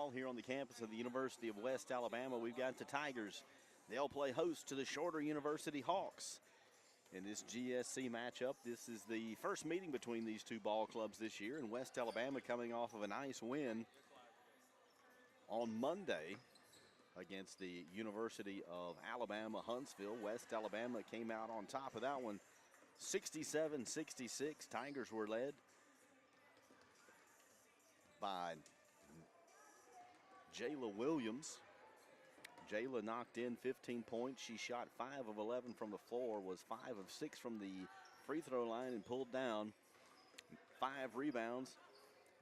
ball here on the campus of the University of West Alabama. We've got the Tigers. They'll play host to the Shorter University Hawks in this GSC matchup. This is the first meeting between these two ball clubs this year, and West Alabama coming off of a nice win on Monday against the University of Alabama Huntsville. West Alabama came out on top of that one 67-66. Tigers were led by Jayla Williams. Jayla knocked in 15 points. She shot 5 of 11 from the floor, was 5 of 6 from the free throw line, and pulled down 5 rebounds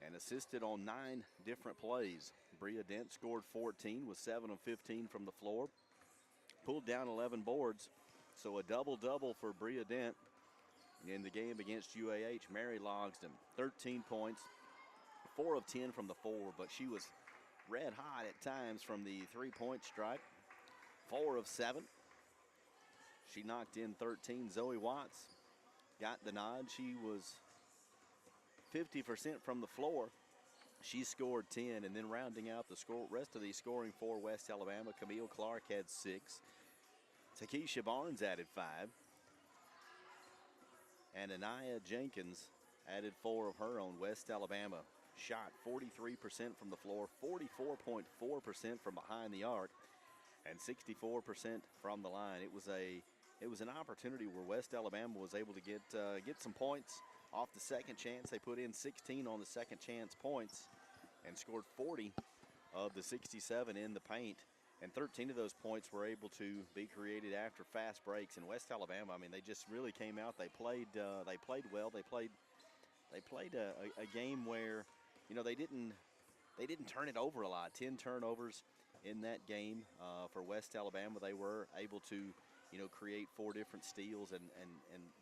and assisted on 9 different plays. Bria Dent scored 14, was 7 of 15 from the floor, pulled down 11 boards. So a double-double for Bria Dent in the game against UAH. Mary Logsdon, 13 points, 4 of 10 from the floor, but she was red hot at times from the three-point stripe. 4 of 7. She knocked in 13. Zoe Watts got the nod. She was 50% from the floor. She scored 10, and then rounding out the rest of the scoring for West Alabama, Camille Clark had 6. Takesha Barnes added 5. And Anaya Jenkins added 4 of her own. West Alabama shot 43% from the floor, 44.4% from behind the arc, and 64% from the line. It was an opportunity where West Alabama was able to get some points off the second chance. They put in 16 on the second chance points and scored 40 of the 67 in the paint. And 13 of those points were able to be created after fast breaks. And West Alabama, I mean, they just really came out. They played well. They played a game where, you know, they didn't turn it over a lot. 10 turnovers in that game for West Alabama. They were able to, you know, create 4 different steals. And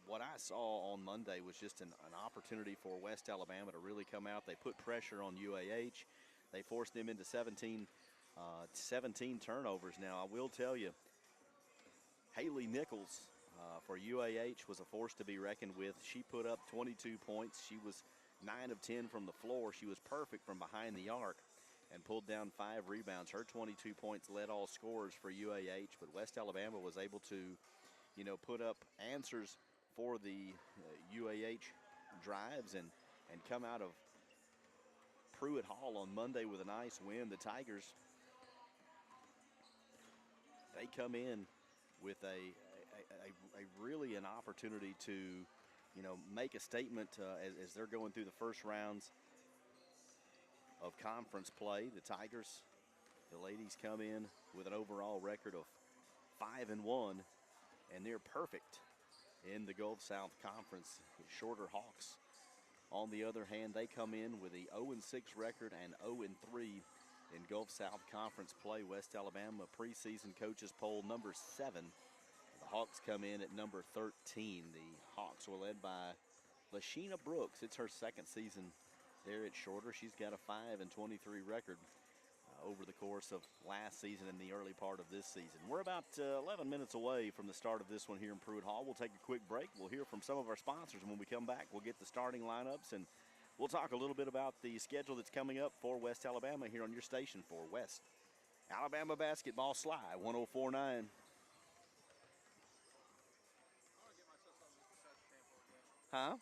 what I saw on Monday was just an opportunity for West Alabama to really come out. They put pressure on UAH. They forced them into 17 turnovers. Now, I will tell you, Haley Nichols for UAH was a force to be reckoned with. She put up 22 points. She was 9 of 10 from the floor. She was perfect from behind the arc and pulled down 5 rebounds. Her 22 points led all scorers for UAH, but West Alabama was able to, you know, put up answers for the UAH drives and come out of Pruitt Hall on Monday with a nice win. The Tigers, they come in with a really an opportunity to, you know, make a statement as they're going through the first rounds of conference play. The Tigers, the ladies, come in with an overall record of 5-1, and they're perfect in the Gulf South Conference. The Shorter Hawks, on the other hand, they come in with a 0-6 record and 0-3 in Gulf South Conference play. West Alabama preseason coaches poll number 7. The Hawks come in at number 13. The Hawks were led by Lashina Brooks. It's her second season there at Shorter. She's got a 5-23 record over the course of last season and the early part of this season. We're about 11 minutes away from the start of this one here in Pruitt Hall. We'll take a quick break. We'll hear from some of our sponsors, and when we come back, we'll get the starting lineups, and we'll talk a little bit about the schedule that's coming up for West Alabama here on your station for West Alabama Basketball. Sly 104.9. Huh?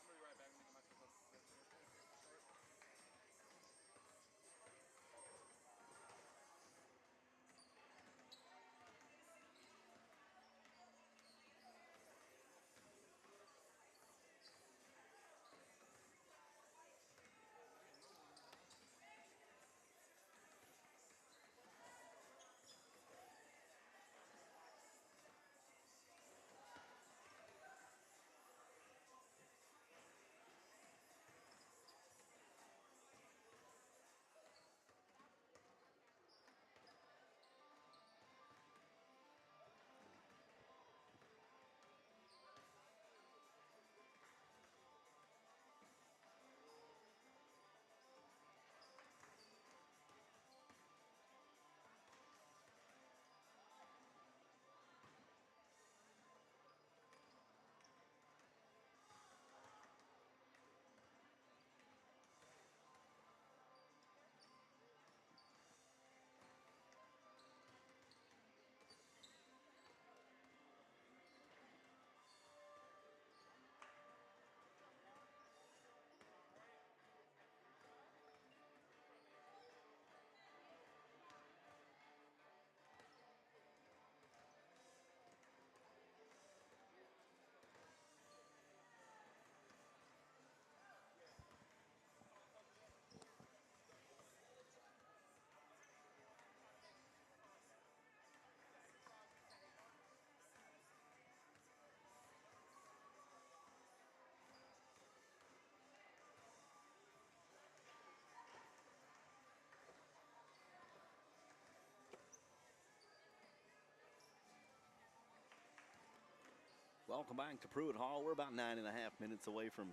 Welcome back to Pruitt Hall. We're about 9.5 minutes away from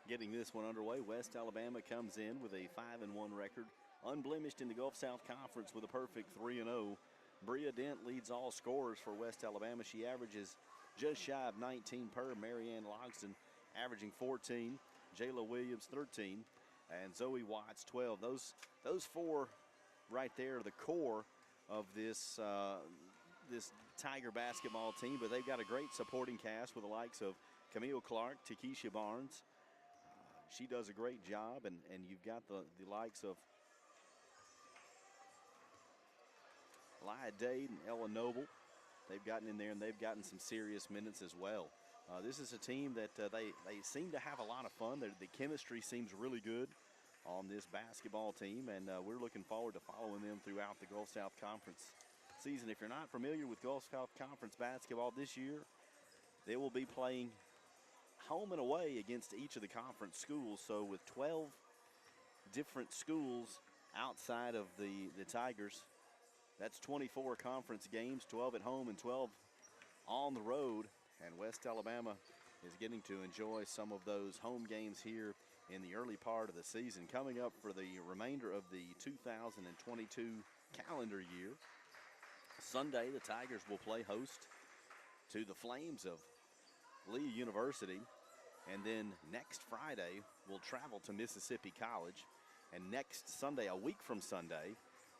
getting this one underway. West Alabama comes in with a 5-1 record, unblemished in the Gulf South Conference with a perfect 3-0. Bria Dent leads all scorers for West Alabama. She averages just shy of 19 per. Marianne Logston averaging 14. Jayla Williams 13, and Zoe Watts 12. Those four right there are the core of this this Tiger basketball team, but they've got a great supporting cast with the likes of Camille Clark, Takesha Barnes. She does a great job, and you've got the likes of Lia Dade and Ella Noble. They've gotten in there, and they've gotten some serious minutes as well. This is a team that they seem to have a lot of fun. The chemistry seems really good on this basketball team, and we're looking forward to following them throughout the Gulf South Conference season. If you're not familiar with Gulf South Conference basketball this year, they will be playing home and away against each of the conference schools. So with 12 different schools outside of the Tigers, that's 24 conference games, 12 at home and 12 on the road. And West Alabama is getting to enjoy some of those home games here in the early part of the season. Coming up for the remainder of the 2022 calendar year, Sunday the Tigers will play host to the Flames of Lee University. And then next Friday, we'll travel to Mississippi College. And next Sunday, a week from Sunday,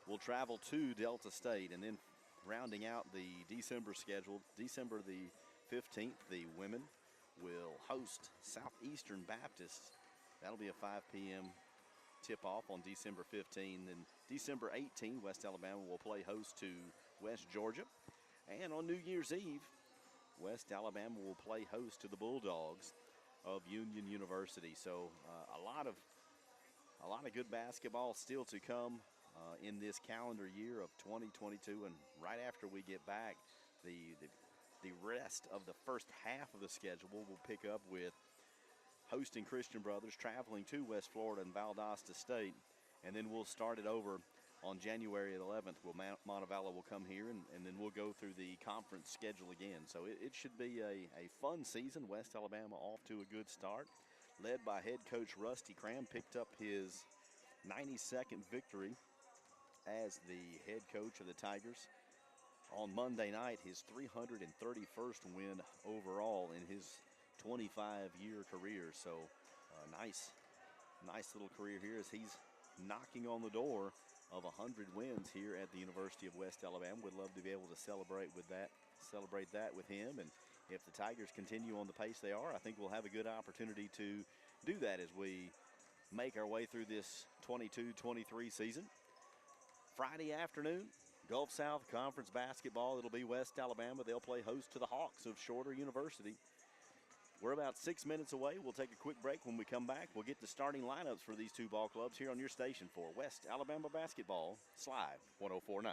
we'll travel to Delta State. And then rounding out the December schedule, December the 15th, the women will host Southeastern Baptist. That'll be a 5 p.m. tip-off on December 15th. And December 18th, West Alabama will play host to West Georgia. And on New Year's Eve, West Alabama will play host to the Bulldogs of Union University. So a lot of good basketball still to come in this calendar year of 2022. And right after we get back, the rest of the first half of the schedule will pick up with hosting Christian Brothers, traveling to West Florida and Valdosta State, and then we'll start it over on January 11th. Montevallo will come here, and then we'll go through the conference schedule again. So it should be a fun season. West Alabama off to a good start, led by head coach Rusty Cram, picked up his 92nd victory as the head coach of the Tigers. On Monday night, his 331st win overall in his 25-year career. So nice little career here as he's knocking on the door of 100 wins here at the University of West Alabama. Would love to be able to celebrate that with him. And if the Tigers continue on the pace they are, I think we'll have a good opportunity to do that as we make our way through this 22-23 season. Friday afternoon, Gulf South Conference basketball. It'll be West Alabama. They'll play host to the Hawks of Shorter University. We're about 6 minutes away. We'll take a quick break. When we come back, we'll get the starting lineups for these two ball clubs here on your station for West Alabama basketball, Slive 104.9.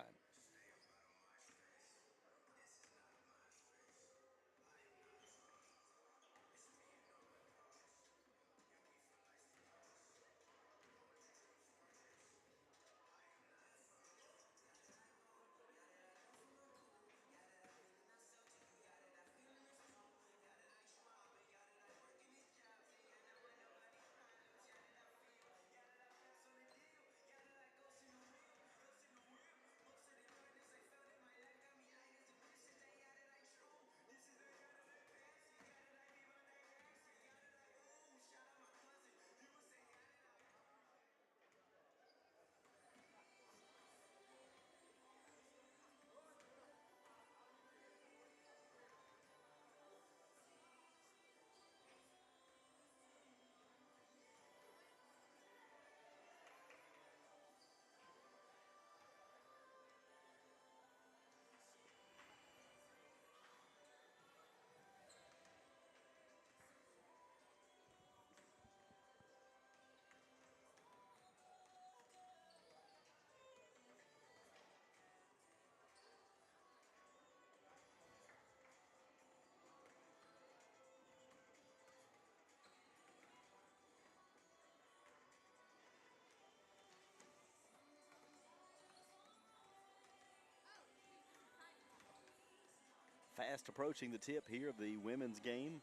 Fast approaching the tip here of the women's game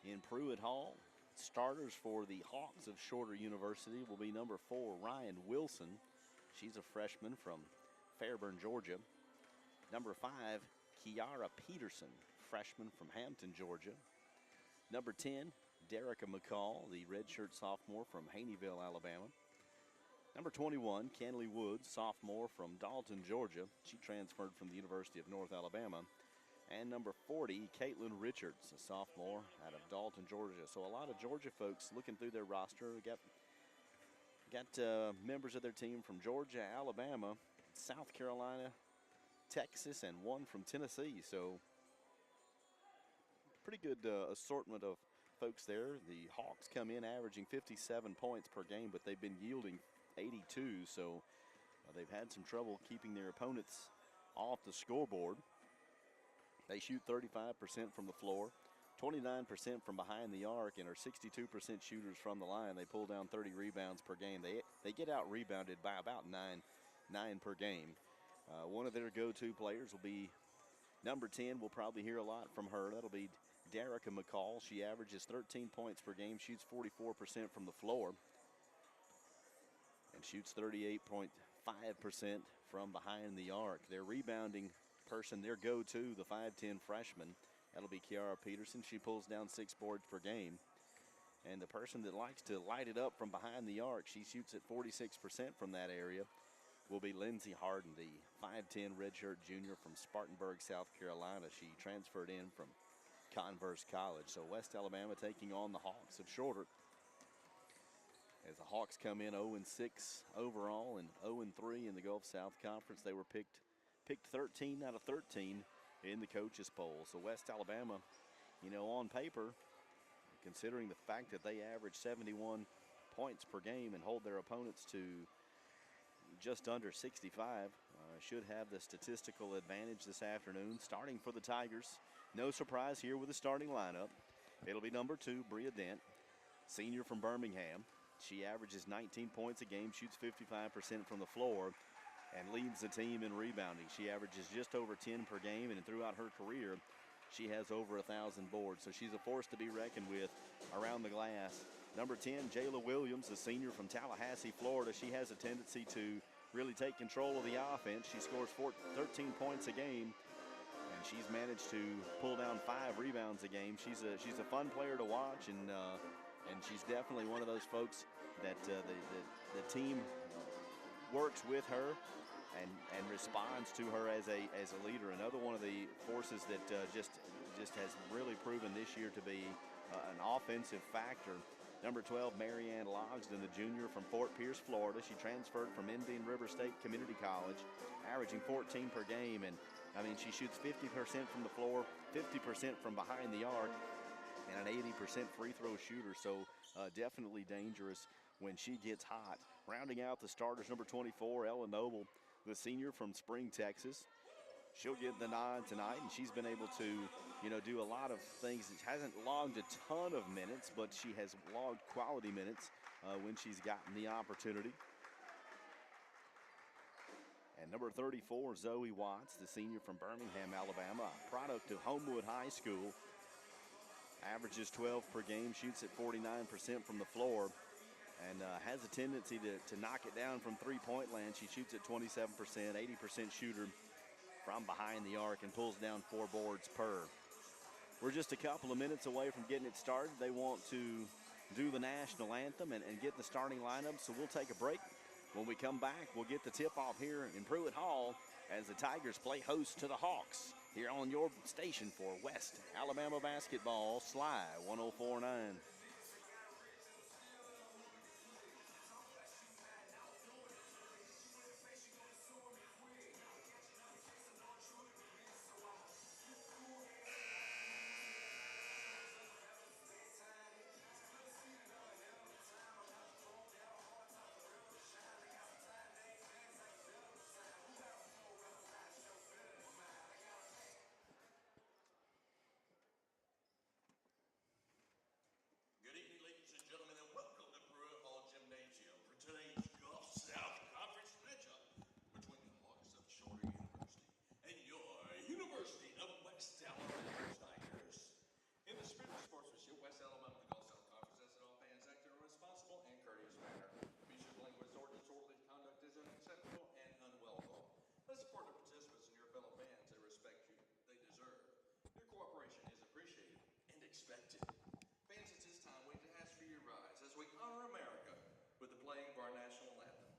in Pruitt Hall. Starters for the Hawks of Shorter University will be number 4, Ryan Wilson. She's a freshman from Fairburn, Georgia. Number 5, Kiara Peterson, freshman from Hampton, Georgia. Number 10, Derica McCall, the redshirt sophomore from Haneyville, Alabama. Number 21, Kenley Woods, sophomore from Dalton, Georgia. She transferred from the University of North Alabama. And number 40, Caitlin Richards, a sophomore out of Dalton, Georgia. So a lot of Georgia folks looking through their roster. We got members of their team from Georgia, Alabama, South Carolina, Texas, and one from Tennessee. So pretty good assortment of folks there. The Hawks come in averaging 57 points per game, but they've been yielding 82. So they've had some trouble keeping their opponents off the scoreboard. They shoot 35% from the floor, 29% from behind the arc, and are 62% shooters from the line. They pull down 30 rebounds per game. They get out rebounded by about nine per game. One of their go-to players will be number 10. We'll probably hear a lot from her. That'll be Derica McCall. She averages 13 points per game, shoots 44% from the floor, and shoots 38.5% from behind the arc. Their rebounding person, their go-to, the 5'10 freshman, that'll be Kiara Peterson. She pulls down 6 boards per game. And the person that likes to light it up from behind the arc, she shoots at 46% from that area, will be Lindsey Harden, the 5'10 redshirt junior from Spartanburg, South Carolina. She transferred in from Converse College. So West Alabama taking on the Hawks of Shorter. As the Hawks come in 0-6 overall and 0-3 in the Gulf South Conference, they were picked 13 out of 13 in the coaches poll. So West Alabama, on paper, considering the fact that they average 71 points per game and hold their opponents to just under 65, should have the statistical advantage this afternoon. Starting for the Tigers, no surprise here with the starting lineup. It'll be number 2, Bria Dent, senior from Birmingham. She averages 19 points a game, shoots 55% from the floor, and leads the team in rebounding. She averages just over 10 per game, and throughout her career, she has over 1,000 boards. So she's a force to be reckoned with around the glass. Number 10, Jayla Williams, a senior from Tallahassee, Florida. She has a tendency to really take control of the offense. She scores 13 points a game, and she's managed to pull down 5 rebounds a game. She's a fun player to watch, and she's definitely one of those folks that the team works with her and responds to her as a leader. Another one of the forces that just has really proven this year to be an offensive factor. Number 12, Marianne Logsdon, the junior from Fort Pierce, Florida. She transferred from Indian River State Community College, averaging 14 per game. And, she shoots 50% from the floor, 50% from behind the arc, and an 80% free throw shooter. So definitely dangerous when she gets hot. Rounding out the starters, number 24, Ella Noble, the senior from Spring, Texas. She'll get the nod tonight, and she's been able to, do a lot of things. She hasn't logged a ton of minutes, but she has logged quality minutes when she's gotten the opportunity. And number 34, Zoe Watts, the senior from Birmingham, Alabama, a product of Homewood High School. Averages 12 per game, shoots at 49% from the floor, and has a tendency to knock it down from three-point land. She shoots at 27%, 80% shooter from behind the arc, and pulls down 4 boards per. We're just a couple of minutes away from getting it started. They want to do the national anthem and get the starting lineup, so we'll take a break. When we come back, we'll get the tip-off here in Pruitt Hall as the Tigers play host to the Hawks here on your station for West Alabama basketball, Sly 104.9. we honor America with the playing of our national anthem.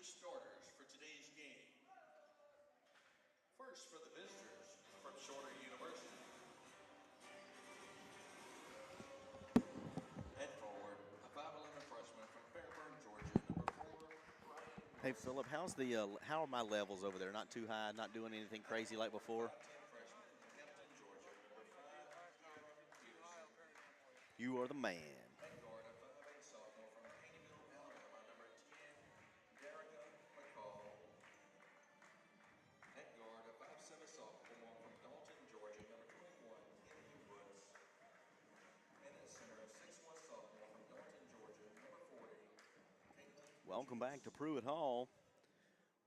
Starters for today's game. First for the visitors from Shorter University. Head forward, a 5'11" freshman from Fairburn, Georgia, number 4, Ryan. Hey Philip, how are my levels over there? Not too high, not doing anything crazy like before. You are the man. Welcome back to Pruitt Hall.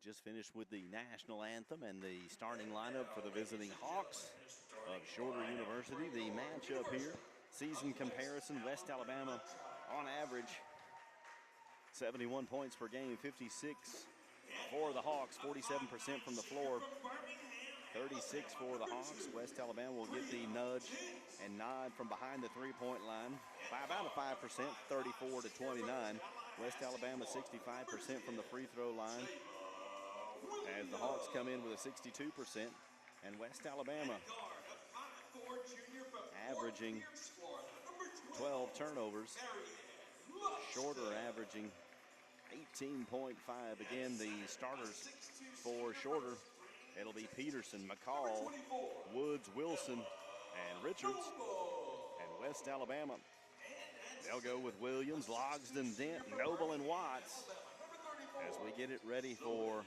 Just finished with the national anthem and the starting lineup for the visiting Hawks of Shorter University. The matchup here, season comparison, West Alabama on average 71 points per game, 56 for the Hawks, 47% from the floor, 36 for the Hawks. West Alabama will get the nudge and nod from behind the three-point line by about a 5%, 34 to 29. West Alabama 65% from the free throw line, as the Hawks come in with a 62%, and West Alabama averaging 12 turnovers, Shorter averaging 18.5. Again, the starters for Shorter, it'll be Peterson, McCall, Woods, Wilson, and Richards. And West Alabama, they'll go with Williams, Logsdon, Dent, Noble, and Watts as we get it ready for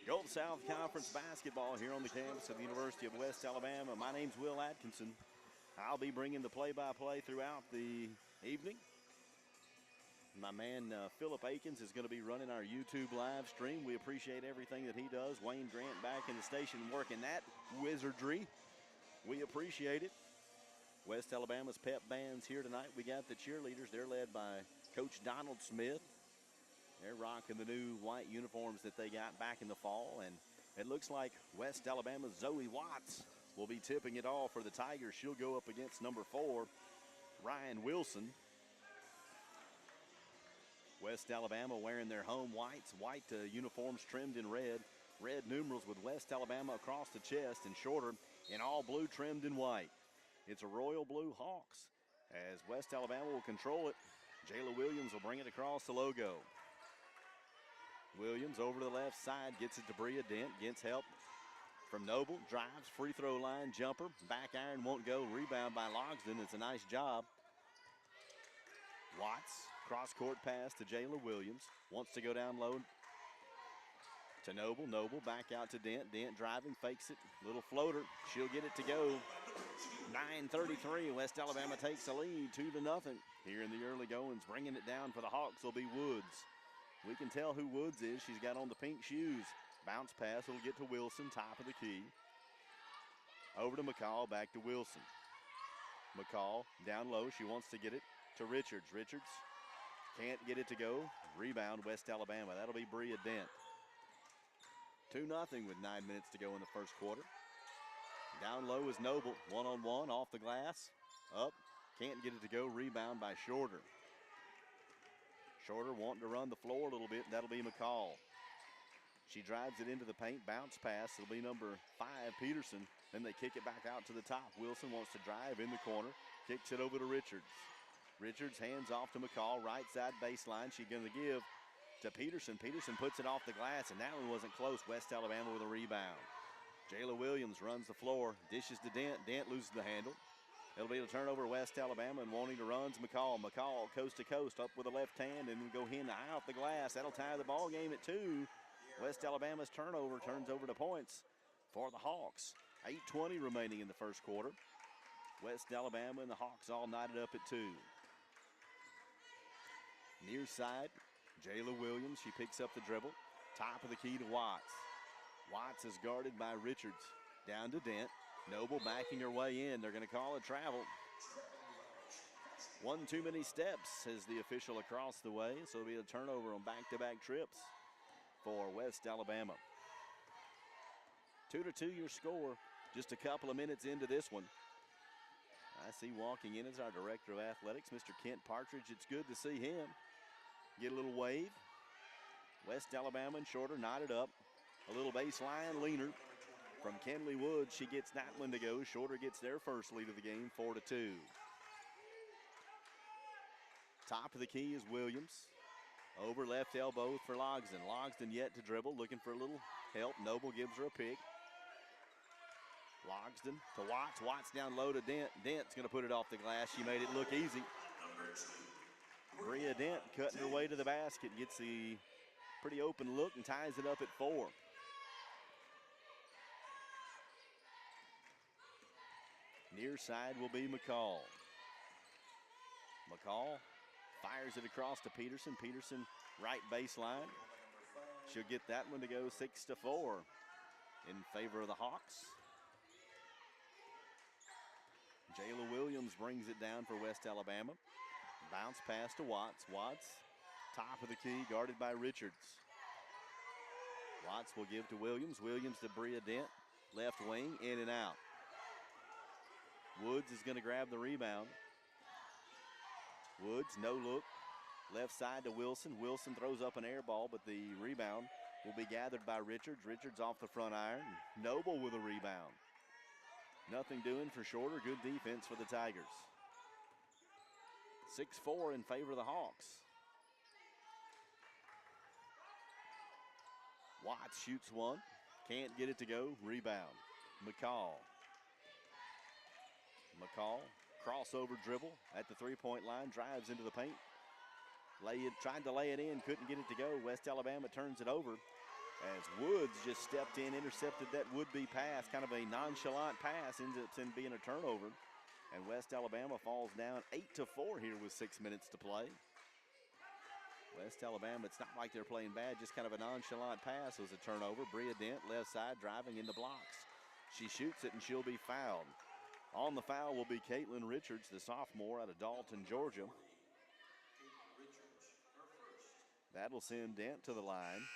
Gulf South Conference basketball here on the campus of the University of West Alabama. My name's Will Atkinson. I'll be bringing the play-by-play throughout the evening. My man Philip Akins is going to be running our YouTube live stream. We appreciate everything that he does. Wayne Grant back in the station working that wizardry. We appreciate it. West Alabama's pep band's here tonight. We got the cheerleaders. They're led by Coach Donald Smith. They're rocking the new white uniforms that they got back in the fall. And it looks like West Alabama's Zoe Watts will be tipping it all for the Tigers. She'll go up against number 4, Ryan Wilson. West Alabama wearing their home whites, white uniforms trimmed in red. Red numerals with West Alabama across the chest, and Shorter in all blue trimmed in white. It's a royal blue Hawks as West Alabama will control it. Jayla Williams will bring it across the logo. Williams over to the left side, gets it to Bria Dent, gets help from Noble, drives, free throw line, jumper, back iron won't go, rebound by Logsdon. It's a nice job. Watts, cross-court pass to Jayla Williams, wants to go down low to Noble. Noble back out to Dent. Dent driving, fakes it, little floater. She'll get it to go. 9:33, West Alabama takes a lead, 2-0 here in the early goings. Bringing it down for the Hawks will be Woods. We can tell who Woods is. She's got on the pink shoes. Bounce pass will get to Wilson, top of the key. Over to McCall, back to Wilson. McCall down low. She wants to get it to Richards. Richards can't get it to go. Rebound, West Alabama. That'll be Bria Dent. 2-0 with 9 minutes to go in the first quarter. Down low is Noble. One-on-one off the glass. Up. Can't get it to go. Rebound by Shorter. Shorter wanting to run the floor a little bit. That'll be McCall. She drives it into the paint, bounce pass. It'll be number 5, Peterson. Then they kick it back out to the top. Wilson wants to drive in the corner, kicks it over to Richards. Richards hands off to McCall, right side baseline. She's going to give to Peterson. Peterson puts it off the glass, and that one wasn't close. West Alabama with a rebound. Jayla Williams runs the floor, dishes to Dent. Dent loses the handle. It'll be a turnover West Alabama, and wanting to runs McCall. McCall coast to coast, up with the left hand, and go in eye off the glass. That'll tie the ball game at 2. West Alabama's turnover turns over to points for the Hawks. 8:20 remaining in the first quarter. West Alabama and the Hawks all knotted up at 2. Near side, Jayla Williams. She picks up the dribble. Top of the key to Watts. Watts is guarded by Richards. Down to Dent. Noble backing her way in. They're going to call it travel. One too many steps, says the official across the way. So it'll be a turnover on back-to-back trips for West Alabama. 2-2 your score. Just a couple of minutes into this one. I see walking in is our Director of Athletics, Mr. Kent Partridge. It's good to see him. Get a little wave. West Alabama and Shorter knotted up. A little baseline leaner from Kenley Woods. She gets that one to go. Shorter gets their first lead of the game, 4-2. Top of the key is Williams. Over left elbow for Logsdon. Logsdon yet to dribble, looking for a little help. Noble gives her a pick. Logsdon to Watts. Watts down low to Dent. Dent's going to put it off the glass. She made it look easy. Bria Dent cutting her way to the basket. Gets the pretty open look and ties it up at 4. Near side will be McCall. McCall fires it across to Peterson. Peterson right baseline. She'll get that one to go 6-4 in favor of the Hawks. Jayla Williams brings it down for West Alabama. Bounce pass to Watts. Watts, top of the key, guarded by Richards. Watts will give to Williams. Williams to Bria Dent. Left wing, in and out. Woods is going to grab the rebound. Woods, no look. Left side to Wilson. Wilson throws up an air ball, but the rebound will be gathered by Richards. Richards off the front iron. Noble with a rebound. Nothing doing for Shorter. Good defense for the Tigers. 6-4 in favor of the Hawks. Watts shoots one. Can't get it to go. Rebound. McCall. McCall, crossover dribble at the three-point line. Drives into the paint. Tried to lay it in. Couldn't get it to go. West Alabama turns it over. As Woods just stepped in, intercepted that would-be pass, kind of a nonchalant pass, ends up being a turnover. And West Alabama falls down 8-4 here with 6 minutes to play. West Alabama, it's not like they're playing bad, just kind of a nonchalant pass was a turnover. Bria Dent, left side, driving into blocks. She shoots it, and she'll be fouled. On the foul will be Caitlin Richards, the sophomore out of Dalton, Georgia. That'll send Dent to the line.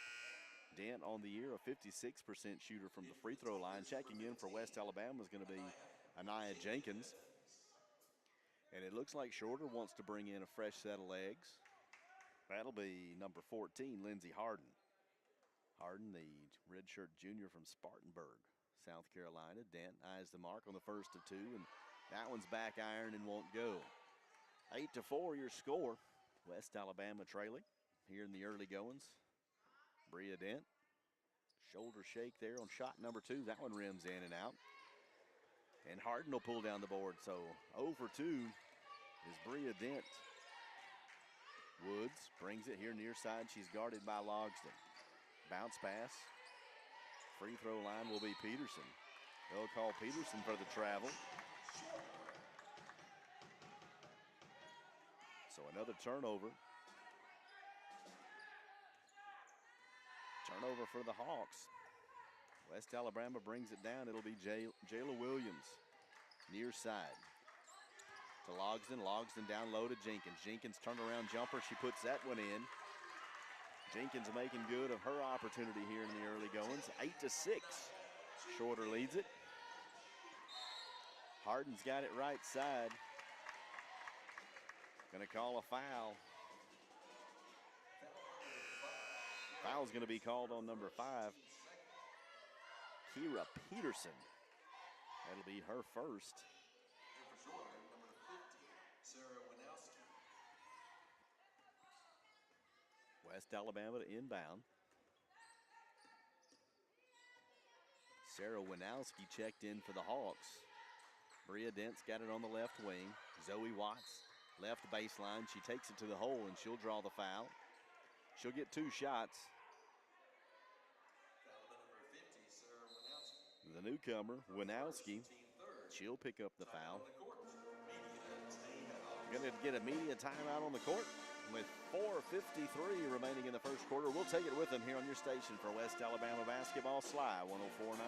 Dent on the year, a 56% shooter from the free throw line. Checking in for West Alabama is going to be Anaya Jenkins. And it looks like Shorter wants to bring in a fresh set of legs. That'll be number 14, Lindsey Harden. Harden, the redshirt junior from Spartanburg, South Carolina. Dent eyes the mark on the first of 2, and that one's back iron and won't go. 8-4 your score. West Alabama trailing here in the early goings. Bria Dent, shoulder shake there on shot number 2. That one rims in and out. And Harden will pull down the board. So 0 for 2 is Bria Dent. Woods brings it here near side. She's guarded by Logsdon. Bounce pass. Free throw line will be Peterson. They'll call Peterson for the travel. So another turnover. Turnover for the Hawks. West Alabama brings it down. It'll be Jayla Williams. Near side to Logsdon. Logsdon down low to Jenkins. Jenkins turnaround jumper. She puts that one in. Jenkins making good of her opportunity here in the early goings. 8-6. Shorter leads it. Harden's got it right side. Gonna call a foul. Foul's going to be called on number 5, Kira Peterson. That'll be her first. And for Georgia, number 50, Sarah Winowski. West Alabama to inbound. Sarah Winowski checked in for the Hawks. Bria Dent's got it on the left wing. Zoe Watts, left baseline. She takes it to the hole, and she'll draw the foul. She'll get 2 shots. Foul on number 50, Sarah Winowski. The newcomer, Winowski, Team third. she'll pick up the foul. On the court. Media timeout. Going to get a media timeout on the court with 4:53 remaining in the first quarter. We'll take it with them here on your station for West Alabama basketball, Sly 104.9.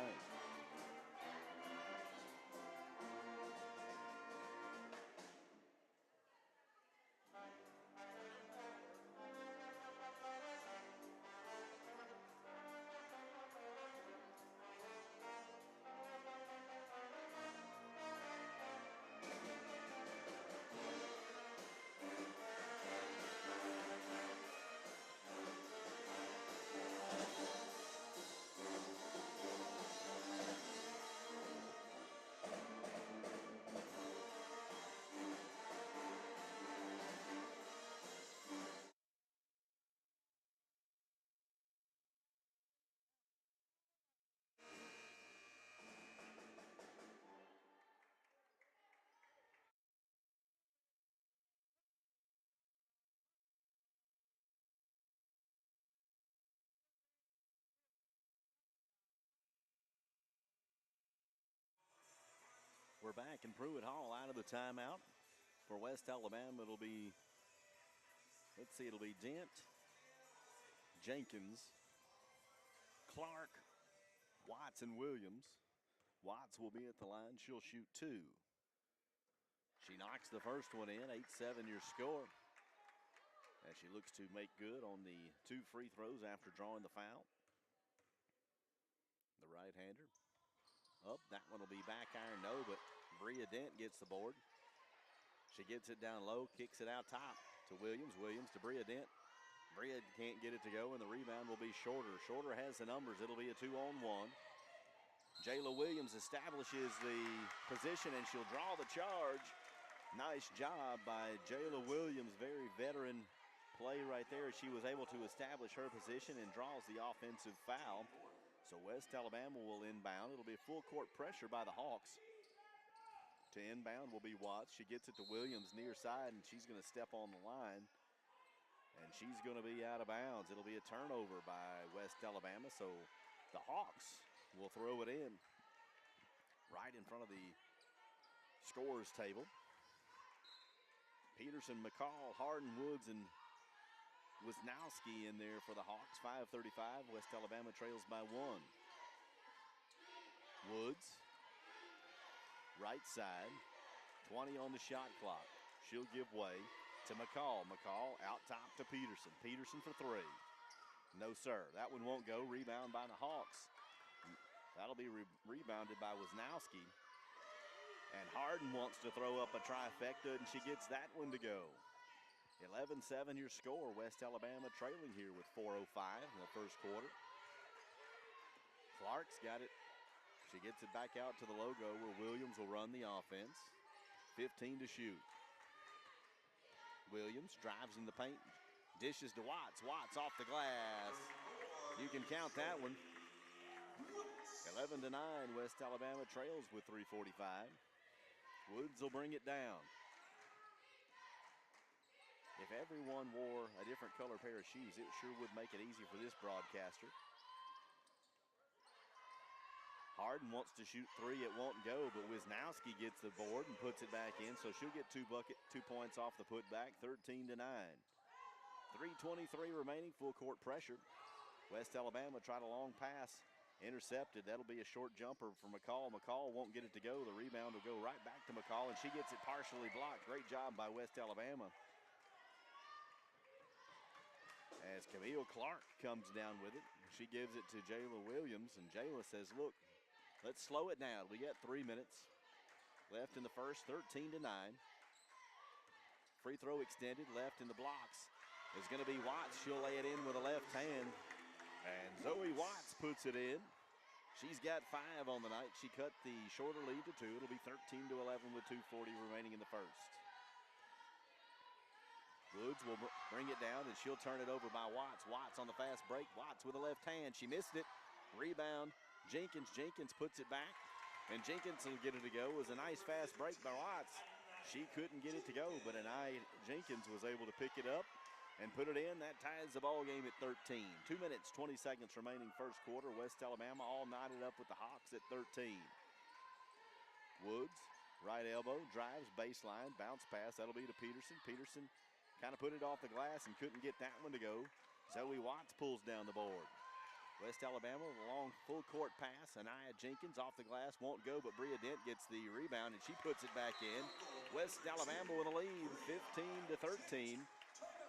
We're back in Pruitt Hall out of the timeout. For West Alabama, it'll be, it'll be Dent, Jenkins, Clark, Watts, and Williams. Watts will be at the line. She'll shoot 2. She knocks the first one in, 8-7 your score. As she looks to make good on the 2 free throws after drawing the foul. The right-hander. Up, that one will be back iron, no, but Bria Dent gets the board. She gets it down low, kicks it out top to Williams. Williams to Bria Dent. Bria can't get it to go, and the rebound will be Shorter. Shorter has the numbers. It'll be a 2-on-1. Jayla Williams establishes the position, and she'll draw the charge. Nice job by Jayla Williams. Very veteran play right there. She was able to establish her position and draws the offensive foul. So West Alabama will inbound. It'll be a full court pressure by the Hawks. To inbound will be Watts. She gets it to Williams near side, and she's going to step on the line. And she's going to be out of bounds. It'll be a turnover by West Alabama. So the Hawks will throw it in right in front of the scorers table. Peterson, McCall, Harden, Woods, and Wisnowski in there for the Hawks. 5:35. West Alabama trails by 1. Woods, right side, 20 on the shot clock. She'll give way to McCall. McCall out top to Peterson. Peterson for 3. No, sir. That one won't go. Rebound by the Hawks. That'll be rebounded by Wisnowski. And Harden wants to throw up a trifecta, and she gets that one to go. 11-7 your score. West Alabama trailing here with 4:05 in the first quarter. Clark's got it. She gets it back out to the logo where Williams will run the offense. 15 to shoot. Williams drives in the paint. Dishes to Watts. Watts off the glass. You can count that one. 11-9. West Alabama trails with 3:45. Woods will bring it down. If everyone wore a different color pair of shoes, it sure would make it easy for this broadcaster. Harden wants to shoot 3. It won't go, but Wisnowski gets the board and puts it back in, so she'll get 2 points off the putback, 13-9. 3:23 remaining, full court pressure. West Alabama tried a long pass, intercepted. That'll be a short jumper for McCall. McCall won't get it to go. The rebound will go right back to McCall, and she gets it partially blocked. Great job by West Alabama. As Camille Clark comes down with it, she gives it to Jayla Williams, and Jayla says, look, let's slow it down. We got 3 minutes left in the first, 13-9. Free throw extended, left in the blocks. It's going to be Watts. She'll lay it in with a left hand. And Zoe Watts puts it in. She's got 5 on the night. She cut the shorter lead to 2. It'll be 13-11 with 2:40 remaining in the first. Woods will bring it down, and she'll turn it over by Watts. Watts on the fast break. Watts with a left hand. She missed it. Rebound, Jenkins. Jenkins puts it back, and Jenkins will get it to go. It was a nice fast break by Watts. She couldn't get it to go, but Anaya Jenkins was able to pick it up and put it in. That ties the ball game at 13. 2 minutes, 20 seconds remaining first quarter. West Alabama all knotted up with the Hawks at 13. Woods, right elbow, drives, baseline, bounce pass. That'll be to Peterson. Peterson kind of put it off the glass and couldn't get that one to go. Zoe Watts pulls down the board. West Alabama with a long full court pass. Anaya Jenkins off the glass, won't go, but Bria Dent gets the rebound and she puts it back in. West Alabama with a lead, 15-13.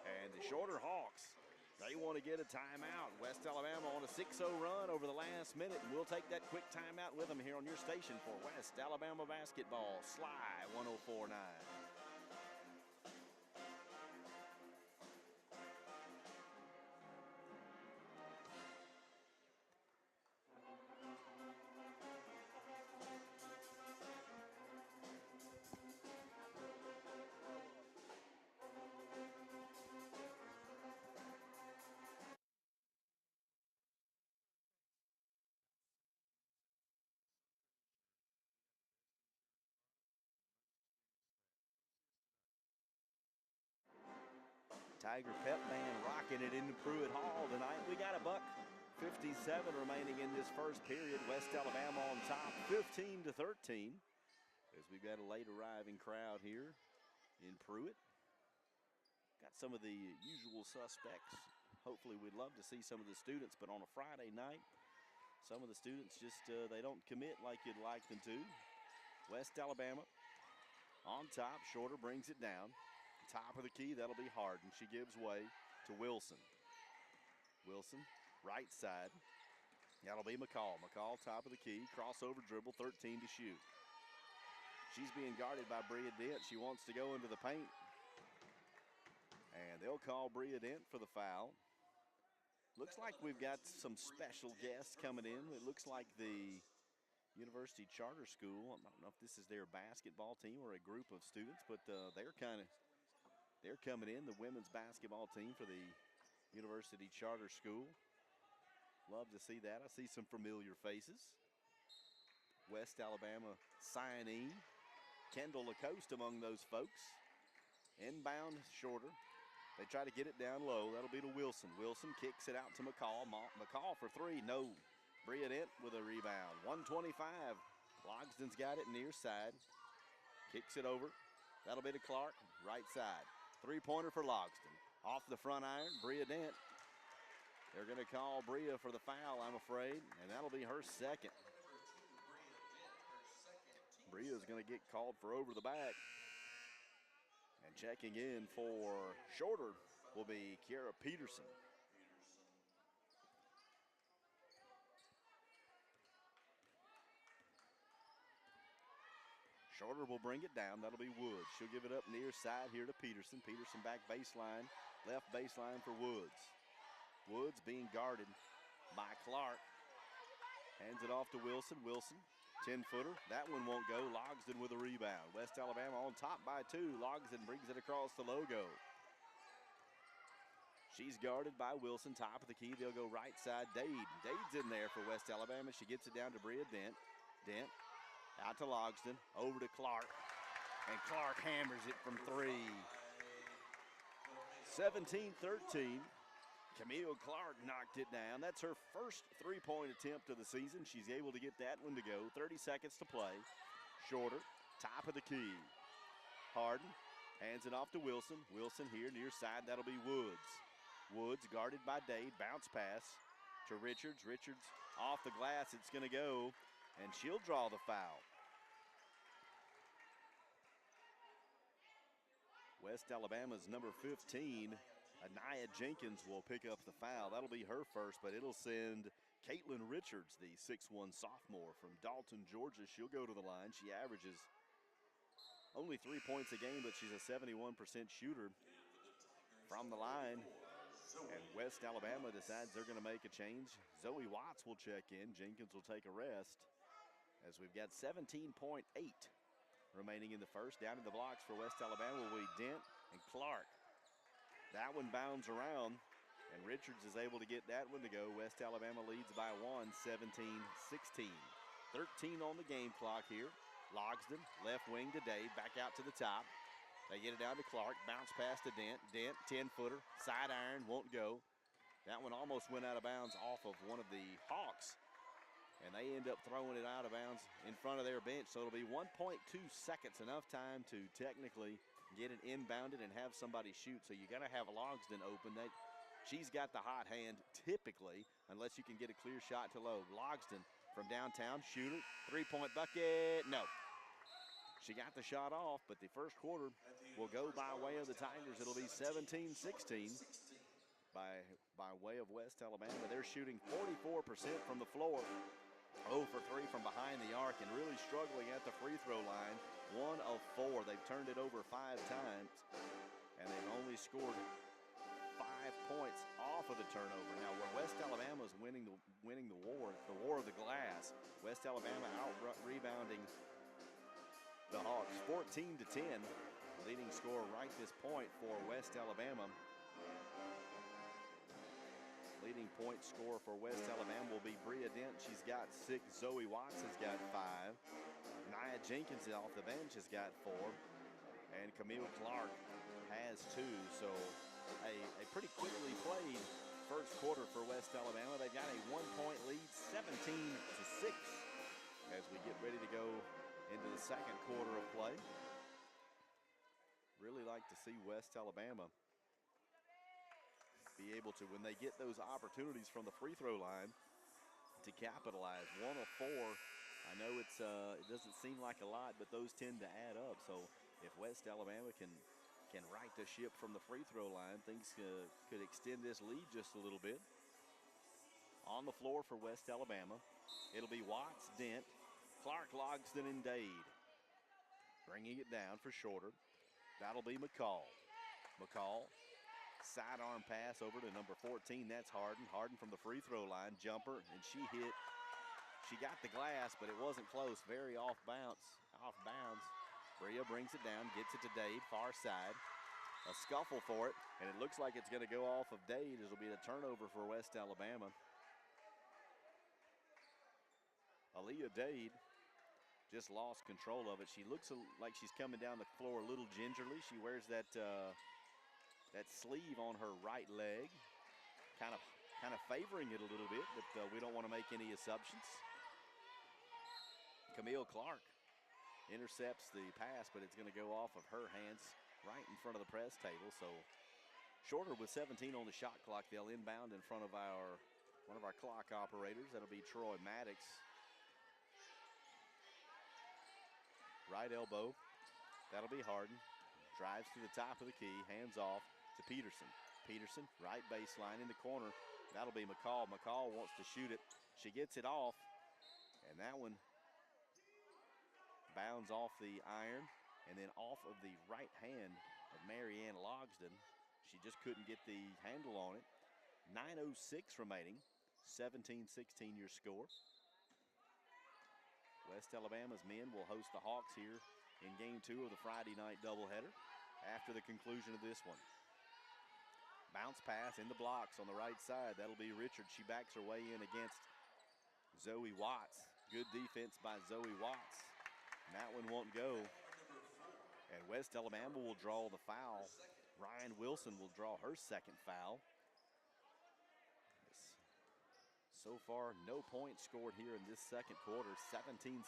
And the Shorter Hawks, they want to get a timeout. West Alabama on a 6-0 run over the last minute, and we'll take that quick timeout with them here on your station for West Alabama basketball. Sly 104.9. Tiger Pep Band rocking it into Pruitt Hall tonight. We got $1:57 remaining in this first period. West Alabama on top, 15-13. As we've got a late arriving crowd here in Pruitt. Got some of the usual suspects. Hopefully we'd love to see some of the students, but on a Friday night, some of the students just, they don't commit like you'd like them to. West Alabama on top. Shorter brings it down. Top of the key, that'll be Harden. She gives way to Wilson. Wilson, right side. That'll be McCall. McCall, top of the key. Crossover dribble, 13 to shoot. She's being guarded by Bria Dent. She wants to go into the paint. And they'll call Bria Dent for the foul. Looks like we've got some special guests coming in. It looks like the University Charter School. I don't know if this is their basketball team or a group of students, but they're coming in, the women's basketball team for the University Charter School. Love to see that. I see some familiar faces. West Alabama signee Kendall Lacoste among those folks. Inbound Shorter. They try to get it down low. That'll be to Wilson. Wilson kicks it out to McCall. McCall for 3. No. Bria Dent with a rebound. 125. Logsden's got it near side. Kicks it over. That'll be to Clark. Right side. 3-pointer for Logsden. Off the front iron, Bria Dent. They're going to call Bria for the foul, I'm afraid, and that'll be her second. Bria's going to get called for over the back. And checking in for Shorter will be Kiara Peterson. Shorter will bring it down. That'll be Woods. She'll give it up near side here to Peterson. Peterson back baseline. Left baseline for Woods. Woods being guarded by Clark. Hands it off to Wilson. Wilson, 10-footer. That one won't go. Logsden with a rebound. West Alabama on top by 2. Logsden brings it across the logo. She's guarded by Wilson. Top of the key. They'll go right side. Dade. Dade's in there for West Alabama. She gets it down to Bria Dent. Dent. Out to Logsden, over to Clark, and Clark hammers it from 3. 17-13. Camille Clark knocked it down. That's her first 3-point attempt of the season. She's able to get that one to go. 30 seconds to play. Shorter, top of the key. Harden hands it off to Wilson. Wilson here near side. That'll be Woods. Woods guarded by Dade. Bounce pass to Richards. Richards off the glass. It's going to go. And she'll draw the foul. West Alabama's number 15, Anaya Jenkins, will pick up the foul. That'll be her first, but it'll send Caitlin Richards, the 6'1 sophomore from Dalton, Georgia. She'll go to the line. She averages only 3 points a game, but she's a 71% shooter from the line. And West Alabama decides they're going to make a change. Zoe Watts will check in. Jenkins will take a rest as we've got 17.8 remaining in the first. Down in the blocks for West Alabama will be Dent and Clark. That one bounds around, and Richards is able to get that one to go. West Alabama leads by 1, 17-16. 13 on the game clock here. Logsdon, left wing to Dade, back out to the top. They get it down to Clark, bounce pass to Dent. Dent, 10-footer, side iron, won't go. That one almost went out of bounds off of one of the Hawks, and they end up throwing it out of bounds in front of their bench. So it'll be 1.2 seconds, enough time to technically get it inbounded and have somebody shoot. So you got to have Logsdon open. She's got the hot hand typically, unless you can get a clear shot to low. Logsdon from downtown, shooter, three-point bucket, no. She got the shot off, but the first quarter will go by way of the Tigers. It'll be 17-16 by way of West Alabama. They're shooting 44% from the floor, 0 for 3 from behind the arc, and really struggling at the free throw line. 1 of 4. They've turned it over 5 times, and they've only scored 5 points off of the turnover. Now, where West Alabama is winning the war of the glass, West Alabama out rebounding the Hawks 14-10. Leading scorer right this point for West Alabama. Leading point scorer for West Alabama will be Bria Dent. She's got 6. Zoe Watts has got 5. Nia Jenkins off the bench has got 4. And Camille Clark has 2. So a pretty quickly played first quarter for West Alabama. They've got a 1-point lead, 17-6, as we get ready to go into the second quarter of play. Really like to see West Alabama be able to, when they get those opportunities from the free throw line, to capitalize. 1 of 4. I know it doesn't seem like a lot, but those tend to add up. So if West Alabama can right the ship from the free throw line, things could extend this lead just a little bit. On the floor for West Alabama, it'll be Watts, Dent, Clark, Logsdon, and Dade. Bringing it down for Shorter. That'll be McCall. McCall, sidearm pass over to number 14. That's Harden. Harden from the free throw line, jumper, and she hit. She got the glass, but it wasn't close. Very off bounds. Bria brings it down, gets it to Dade, far side. A scuffle for it, and it looks like it's going to go off of Dade. It'll be a turnover for West Alabama. Aaliyah Dade just lost control of it. She looks like she's coming down the floor a little gingerly. She wears that sleeve on her right leg, kind of favoring it a little bit, but we don't want to make any assumptions. Camille Clark intercepts the pass, but it's going to go off of her hands right in front of the press table. So Shorter with 17 on the shot clock. They'll inbound in front of one of our clock operators. That'll be Troy Maddox. Right elbow. That'll be Harden. Drives to the top of the key. Hands off to Peterson. Peterson, right baseline in the corner. That'll be McCall. McCall wants to shoot it. She gets it off. And that one bounds off the iron and then off of the right hand of Marianne Logsdon. She just couldn't get the handle on it. 9:06 remaining. 17-16 your score. West Alabama's men will host the Hawks here in game 2 of the Friday night doubleheader after the conclusion of this one. Bounce pass in the blocks on the right side. That'll be Richard. She backs her way in against Zoe Watts. Good defense by Zoe Watts. And that one won't go. And West Alabama will draw the foul. Ryan Wilson will draw her second foul. So far, no points scored here in this second quarter. 17-16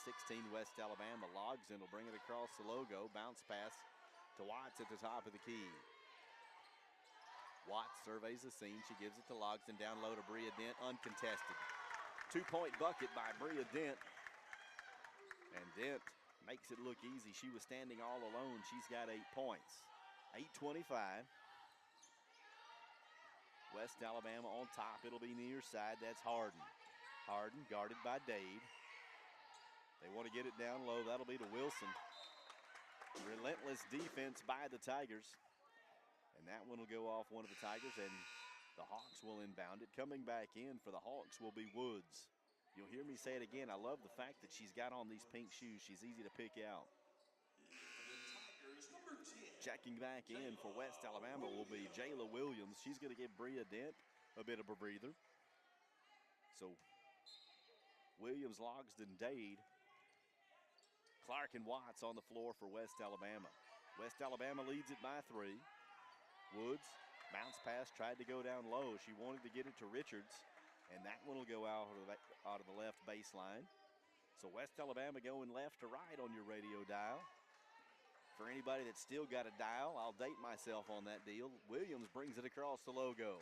West Alabama. Logsdon will bring it across the logo. Bounce pass to Watts at the top of the key. Watts surveys the scene. She gives it to Logsdon down low to Bria Dent, uncontested. 2-point bucket by Bria Dent. And Dent makes it look easy. She was standing all alone. She's got 8 points. 8:25. West Alabama on top. It'll be near side. That's Harden. Harden guarded by Dade. They want to get it down low. That'll be to Wilson. Relentless defense by the Tigers. And that one will go off one of the Tigers. And The Hawks will inbound it. Coming back in for the Hawks will be Woods. You'll hear me say it again. I love the fact that she's got on these pink shoes. She's easy to pick out. For the Tigers, number 10. Checking back in for West Alabama will be Jayla Williams. She's going to give Bria Dent a bit of a breather. So Williams, Logsdon, Dade, Clark, and Watts on the floor for West Alabama. West Alabama leads it by 3. Woods, bounce pass, tried to go down low. She wanted to get it to Richards, and that one will go out of the left baseline. So West Alabama going left to right on your radio dial. For anybody that's still got a dial, I'll date myself on that deal. Williams brings it across the logo.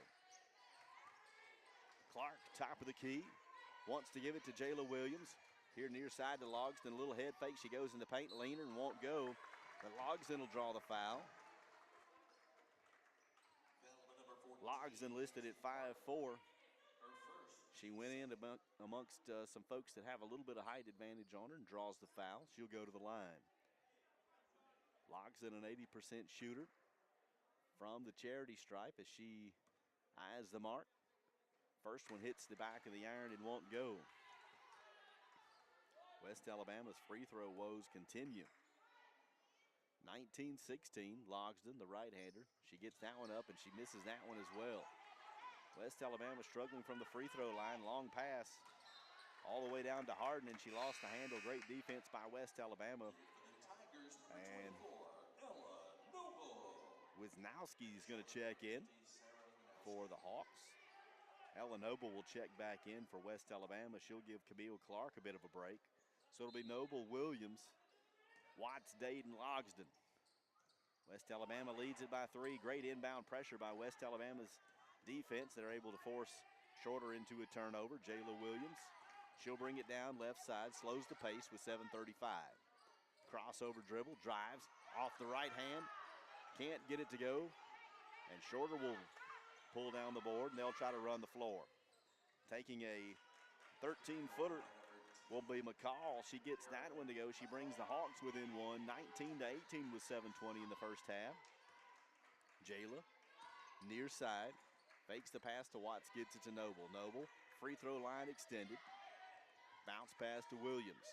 Clark, top of the key, wants to give it to Jayla Williams. Here near side to Logsdon, a little head fake. She goes in the paint, leaner, and won't go. But Logsdon will draw the foul. Logsdon listed at 5'4". She went in amongst some folks that have a little bit of height advantage on her and draws the foul. She'll go to the line. Logsdon, an 80% shooter from the charity stripe as she eyes the mark. First one hits the back of the iron and won't go. West Alabama's free throw woes continue. 19-16, Logsdon, the right-hander. She gets that one up and she misses that one as well. West Alabama struggling from the free throw line. Long pass all the way down to Harden, and she lost the handle. Great defense by West Alabama. And Wisnowski is going to check in for the Hawks. Ella Noble will check back in for West Alabama. She'll give Camille Clark a bit of a break. So it'll be Noble, Williams, Watts, Dade, and Logsdon. West Alabama leads it by 3. Great inbound pressure by West Alabama's defense. They're able to force Shorter into a turnover. Jayla Williams, she'll bring it down left side, slows the pace with 7:35. Crossover dribble, drives off the right hand, can't get it to go, and Shorter will pull down the board, and they'll try to run the floor. Taking a 13-footer will be McCall. She gets that one to go. She brings the Hawks within one, 19-18 with 7:20 in the first half. Jayla, near side, fakes the pass to Watts, gets it to Noble. Noble, free throw line extended. Bounce pass to Williams.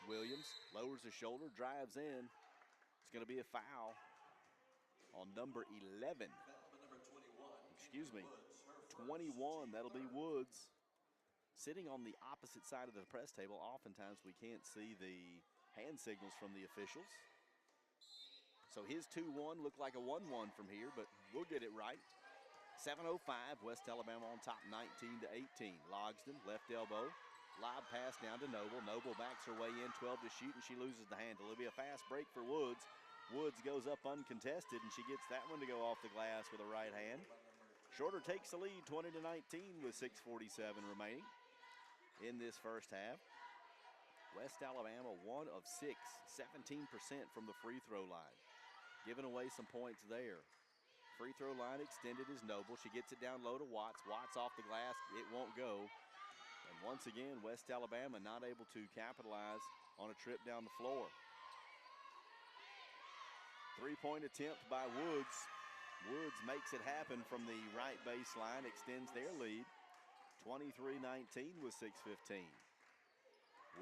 Williams lowers the shoulder, drives in. It's going to be a foul on number 11. Excuse me, 21. That'll be Woods. Sitting on the opposite side of the press table, oftentimes we can't see the hand signals from the officials. So his 2-1 looked like a 1-1 from here, but we'll get it right. 7:05, West Alabama on top, 19-18. Logsdon, left elbow, lob pass down to Noble. Noble backs her way in, 12 to shoot, and she loses the handle. It'll be a fast break for Woods. Woods goes up uncontested, and she gets that one to go off the glass with a right hand. Shorter takes the lead, 20-19 with 6:47 remaining in this first half. West Alabama 1 of 6, 17% from the free throw line. Giving away some points there. Free throw line extended is Noble. She gets it down low to Watts. Watts off the glass, it won't go. And once again, West Alabama not able to capitalize on a trip down the floor. Three-point attempt by Woods. Woods makes it happen from the right baseline, extends their lead. 23-19 with 6:15.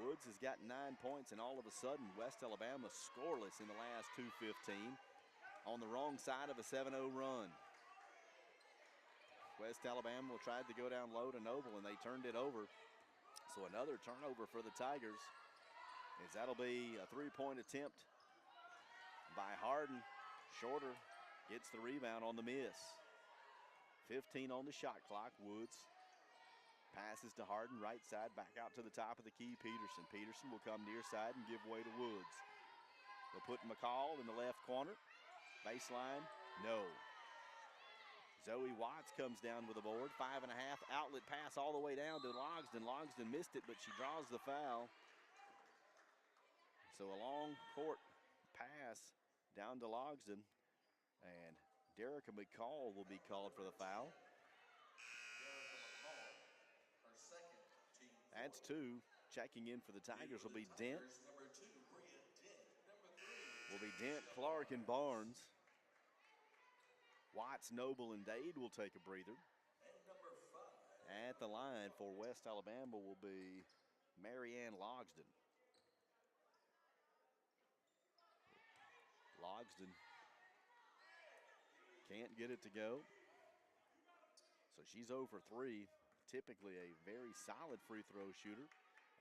Woods has got 9 points, and all of a sudden, West Alabama scoreless in the last 2:15 on the wrong side of a 7-0 run. West Alabama tried to go down low to Noble, and they turned it over. So another turnover for the Tigers, as that'll be a three-point attempt by Harden. Shorter gets the rebound on the miss. 15 on the shot clock. Woods passes to Harden, right side, back out to the top of the key, Peterson. Peterson will come near side and give way to Woods. They'll put McCall in the left corner. Baseline, no. Zoe Watts comes down with a board. 5.5, outlet pass all the way down to Logsdon. Logsdon missed it, but she draws the foul. So a long court pass down to Logsdon, and Derica McCall will be called for the foul. That's 2. Checking in for the Tigers will be Dent. Will be Dent, Clark, and Barnes. Watts, Noble, and Dade will take a breather. At the line for West Alabama will be Marianne Logsdon. Logsdon can't get it to go. So she's 0 for 3. Typically a very solid free throw shooter.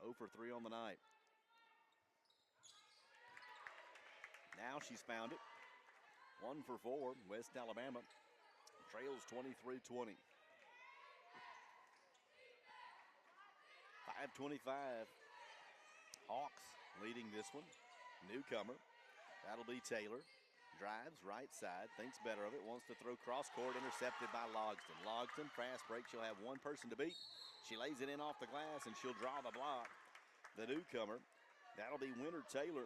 0 for 3 on the night. Now she's found it. 1 for 4. West Alabama trails 23-20. 5:25. Hawks leading this one. Newcomer. That'll be Taylor. Drives right side, thinks better of it, wants to throw cross court, intercepted by Logsdon. Logsdon, fast break, she'll have one person to beat. She lays it in off the glass and she'll draw the block. The newcomer, that'll be Winter Taylor.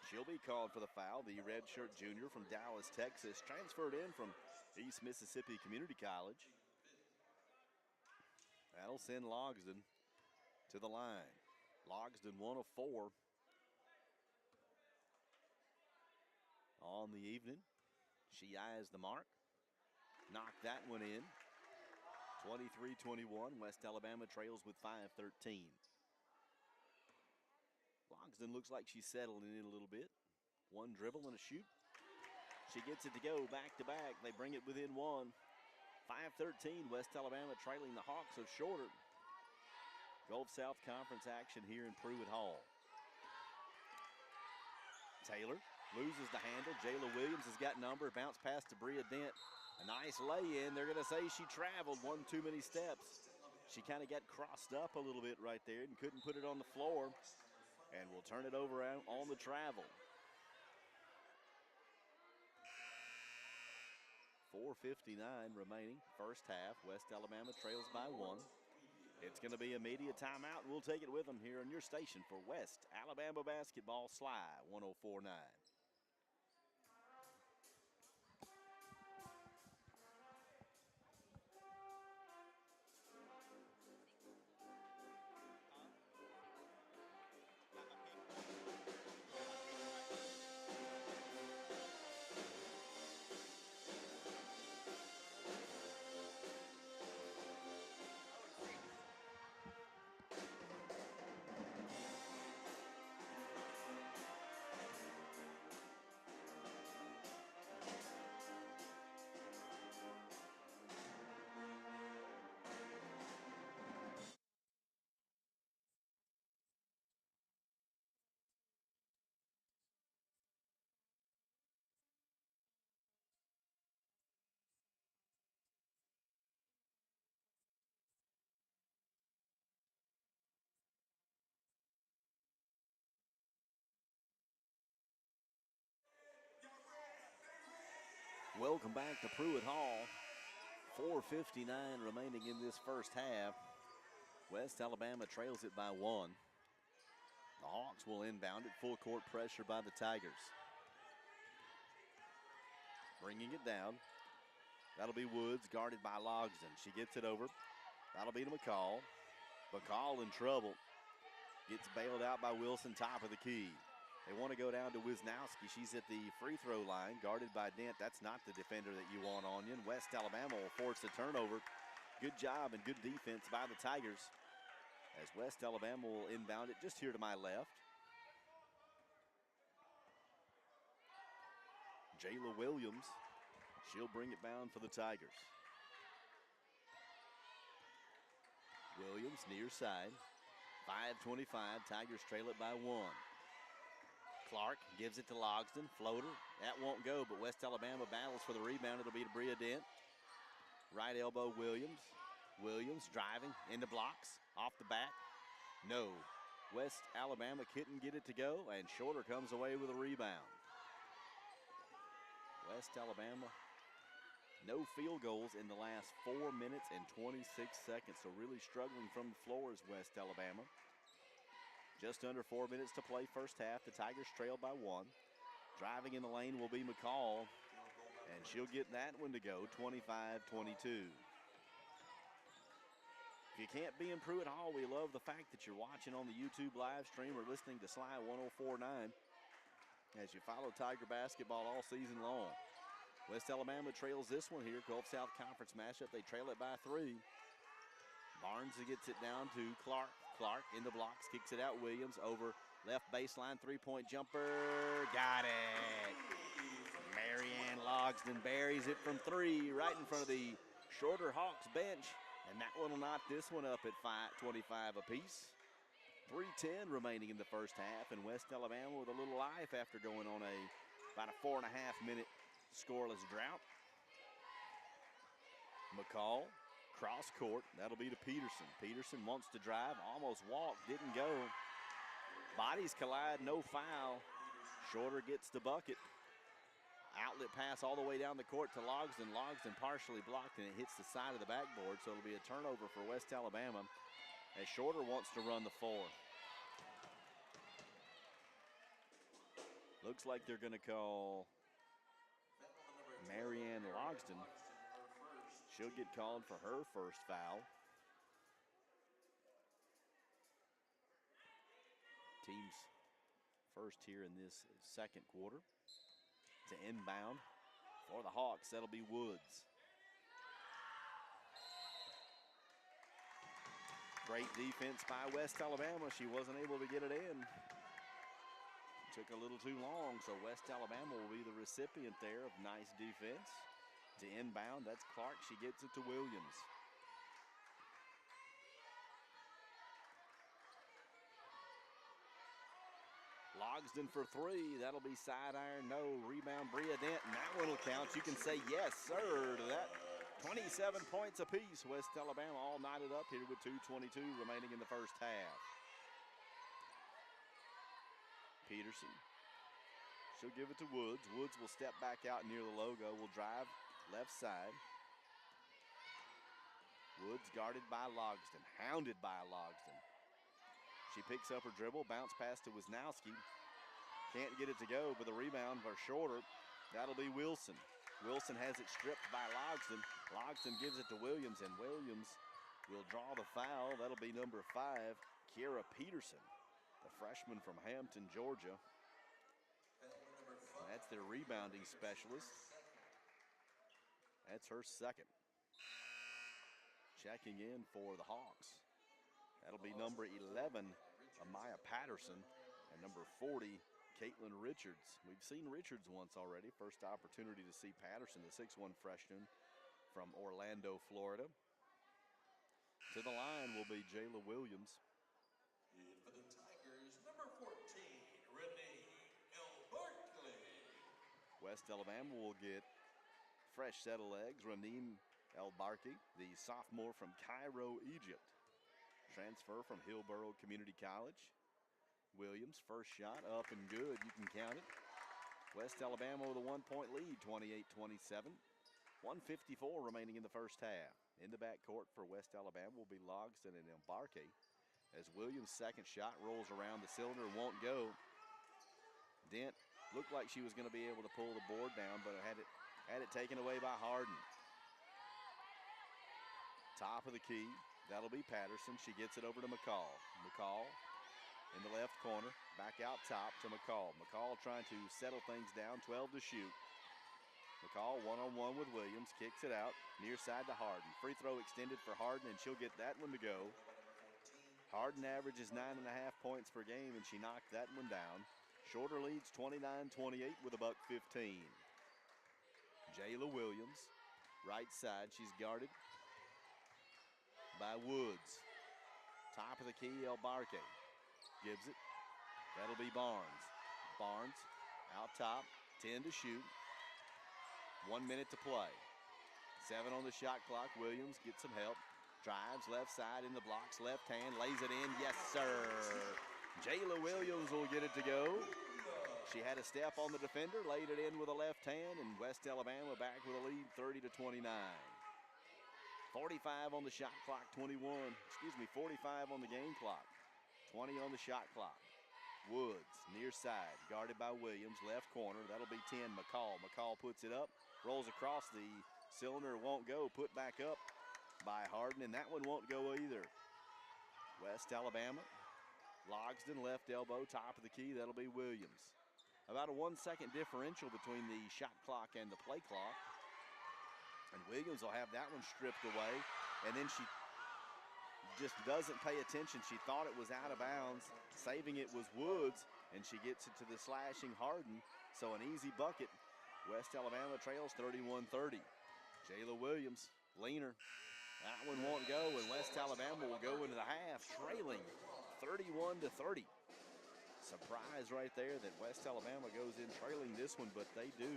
She'll be called for the foul. The redshirt junior from Dallas, Texas, transferred in from East Mississippi Community College. That'll send Logsdon to the line. Logsdon 1 of 4 on the evening. She eyes the mark. Knocked that one in. 23-21. West Alabama trails with 5:13. Logsdon looks like she's settling in a little bit. One dribble and a shoot. She gets it to go back to back. They bring it within one. 5:13. West Alabama trailing the Hawks of shorter. Gulf South Conference action here in Pruitt Hall. Taylor loses the handle. Jayla Williams has got number. Bounce pass to Bria Dent. A nice lay-in. They're going to say she traveled one too many steps. She kind of got crossed up a little bit right there and couldn't put it on the floor. And we'll turn it over on the travel. 4:59 remaining. First half. West Alabama trails by 1. It's going to be a media timeout, and we'll take it with them here on your station for West Alabama basketball. Sly 104.9. Welcome back to Pruitt Hall. 4:59 remaining in this first half. West Alabama trails it by 1. The Hawks will inbound it. Full court pressure by the Tigers. Bringing it down. That'll be Woods, guarded by Logsdon. She gets it over. That'll be to McCall. McCall in trouble. Gets bailed out by Wilson, top of the key. They want to go down to Wisnowski. She's at the free throw line, guarded by Dent. That's not the defender that you want on you. And West Alabama will force a turnover. Good job and good defense by the Tigers, as West Alabama will inbound it just here to my left. Jayla Williams, she'll bring it down for the Tigers. Williams near side. 5:25, Tigers trail it by 1. Clark gives it to Logsdon, floater. That won't go, but West Alabama battles for the rebound. It'll be to Bria Dent. Right elbow Williams. Williams driving into blocks, off the back. No. West Alabama couldn't get it to go, and Shorter comes away with a rebound. West Alabama, no field goals in the last 4 minutes and 26 seconds, so really struggling from the floor is West Alabama. Just under 4 minutes to play first half. The Tigers trail by 1. Driving in the lane will be McCall, and she'll get that one to go, 25-22. If you can't be in Pruitt Hall, we love the fact that you're watching on the YouTube live stream or listening to Sly 104.9 as you follow Tiger basketball all season long. West Alabama trails this one here, Gulf South Conference matchup. They trail it by 3. Barnes gets it down to Clark. Clark in the blocks, kicks it out. Williams over left baseline, three-point jumper. Got it. Marianne Logsdon buries it from three right in front of the Shorter Hawks bench. And that one will knock this one up at 25 apiece. 3:10 remaining in the first half, and West Alabama with a little life after going on about a 4.5-minute scoreless drought. McCall, cross court, that'll be to Peterson. Peterson wants to drive, almost walked, didn't go. Bodies collide, no foul. Shorter gets the bucket. Outlet pass all the way down the court to Logsdon. Logsdon partially blocked, and it hits the side of the backboard, so it'll be a turnover for West Alabama as Shorter wants to run the four. Looks like they're going to call Marianne Logsdon. She'll get called for her first foul. Team's first here in this second quarter. To inbound for the Hawks, that'll be Woods. Great defense by West Alabama. She wasn't able to get it in. Took a little too long, so West Alabama will be the recipient there of nice defense. To inbound, that's Clark. She gets it to Williams. Logsdon for three. That'll be side iron, no. Rebound, Bria Dent, and that one will count. You can say yes, sir, to that. 27 points apiece. West Alabama all knotted up here with 2:22 remaining in the first half. Peterson. She'll give it to Woods. Woods will step back out near the logo. Will drive left side. Woods guarded by Logsdon, hounded by Logsdon. She picks up her dribble, bounce pass to Wisnowski. Can't get it to go, but the rebound for Shorter, that'll be Wilson. Wilson has it stripped by Logsdon. Logsdon gives it to Williams, and Williams will draw the foul. That'll be number 5, Kiera Peterson, the freshman from Hampton, Georgia. That's their rebounding specialist. That's her second. Checking in for the Hawks. That'll be number 11, Amaya Patterson, and number 40, Caitlin Richards. We've seen Richards once already. First opportunity to see Patterson, the 6'1 freshman from Orlando, Florida. To the line will be Jayla Williams. And for the Tigers, number 14, Renee L. Barkley. West Alabama will get fresh set of legs. Raneem El Barki, the sophomore from Cairo, Egypt. Transfer from Hillsborough Community College. Williams, first shot up and good. You can count it. West Alabama with a 1-point lead, 28-27. 1:54 remaining in the first half. In the backcourt for West Alabama will be Logsdon and El Barki. As Williams' second shot rolls around the cylinder and won't go. Dent looked like she was going to be able to pull the board down, but had it taken away by Harden. Top of the key, that'll be Patterson. She gets it over to McCall. McCall in the left corner, back out top to McCall. McCall trying to settle things down, 12 to shoot. McCall one-on-one with Williams, kicks it out, near side to Harden. Free throw extended for Harden, and she'll get that one to go. Harden averages 9.5 points per game, and she knocked that one down. Shorter leads 29-28 with a $1.15. Jayla Williams, right side, she's guarded by Woods. Top of the key, El Barke gives it. That'll be Barnes. Barnes out top, 10 to shoot. 1 minute to play. 7 on the shot clock. Williams gets some help. Drives left side in the blocks, left hand, lays it in. Yes, sir. Jayla Williams will get it to go. She had a step on the defender, laid it in with a left hand, and West Alabama back with a lead, 30-29. 45 on the shot clock, 45 on the game clock. 20 on the shot clock. Woods, near side, guarded by Williams, left corner. That'll be 10, McCall. McCall puts it up, rolls across the cylinder, won't go. Put back up by Harden, and that one won't go either. West Alabama, Logsdon, left elbow, top of the key. That'll be Williams. About a 1-second differential between the shot clock and the play clock. And Williams will have that one stripped away. And then she just doesn't pay attention. She thought it was out of bounds. Saving it was Woods, and she gets it to the slashing Harden. So an easy bucket. West Alabama trails 31-30. Jayla Williams, leaner. That one won't go, and West Alabama will go into the half trailing 31-30. Surprise right there that West Alabama goes in trailing this one, but they do.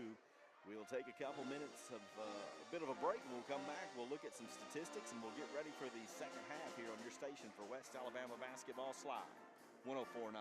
We'll take a couple minutes of a bit of a break, and we'll come back. We'll look at some statistics, and we'll get ready for the second half here on your station for West Alabama Basketball Slide 104.9.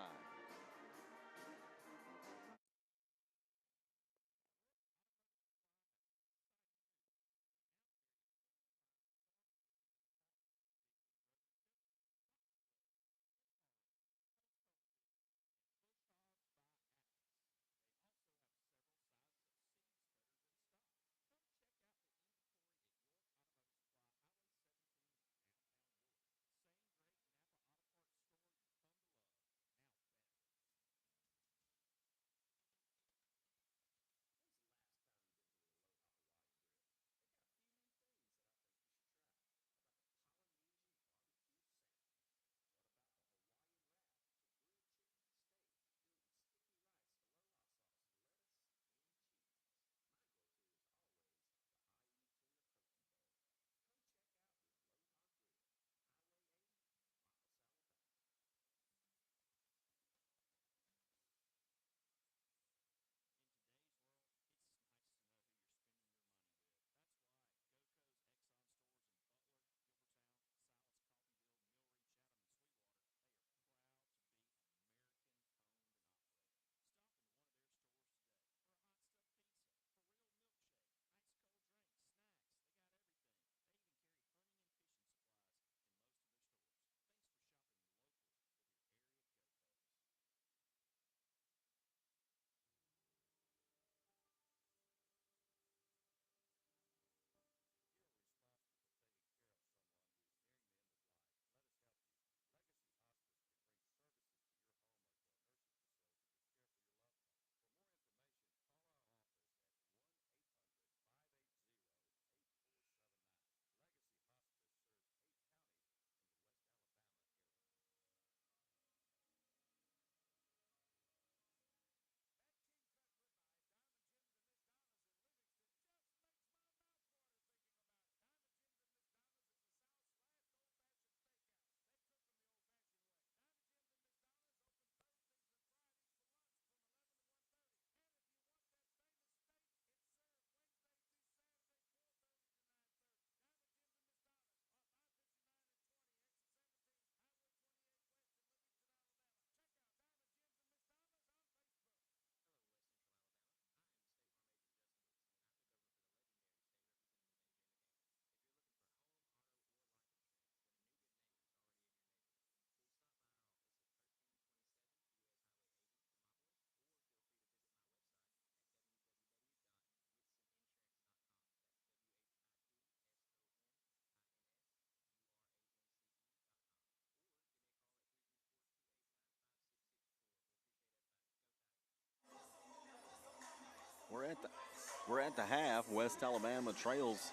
We're at the half. West Alabama trails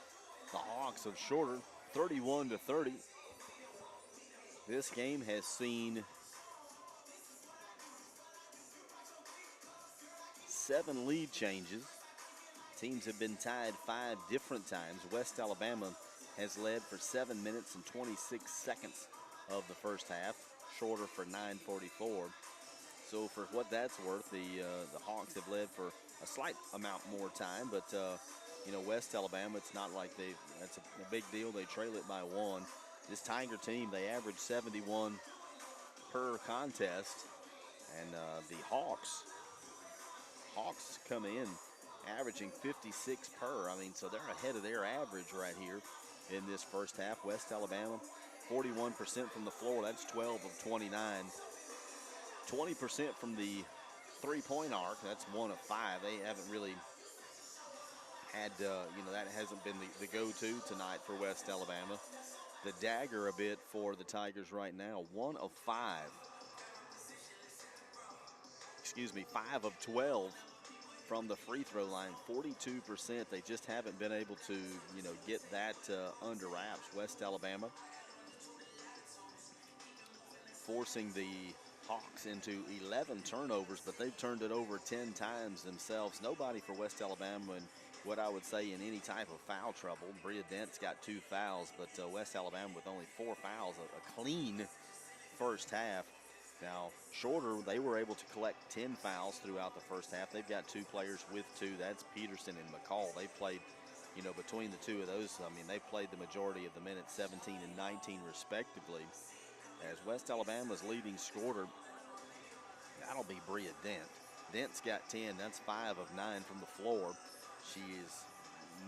the Hawks of Shorter 31-30. This game has seen 7 lead changes. Teams have been tied 5 different times. West Alabama has led for 7 minutes and 26 seconds of the first half. Shorter for 9:44. So for what that's worth, the Hawks have led for a slight amount more time, but West Alabama, it's not like that's a big deal. They trail it by 1. This Tiger team, they average 71 per contest, and the Hawks come in averaging 56 per. I mean, so they're ahead of their average right here in this first half. West Alabama, 41% from the floor. That's 12 of 29. 20% from the three-point arc. That's 1 of 5. They haven't really had, that hasn't been the go-to tonight for West Alabama. The dagger a bit for the Tigers right now. 1 of 5. 5 of 12 from the free throw line. 42%. They just haven't been able to, get that under wraps. West Alabama forcing the Hawks into 11 turnovers, but they've turned it over 10 times themselves. Nobody for West Alabama in what I would say in any type of foul trouble. Bria Dent's got 2 fouls, but West Alabama with only 4 fouls, a clean first half. Now, Shorter, they were able to collect 10 fouls throughout the first half. They've got 2 players with 2. That's Peterson and McCall. They played, you know, between the 2 of those, I mean, they played the majority of the minutes, 17 and 19 respectively. As West Alabama's leading scorer, that'll be Bria Dent. Dent's got 10. That's 5 of 9 from the floor. She has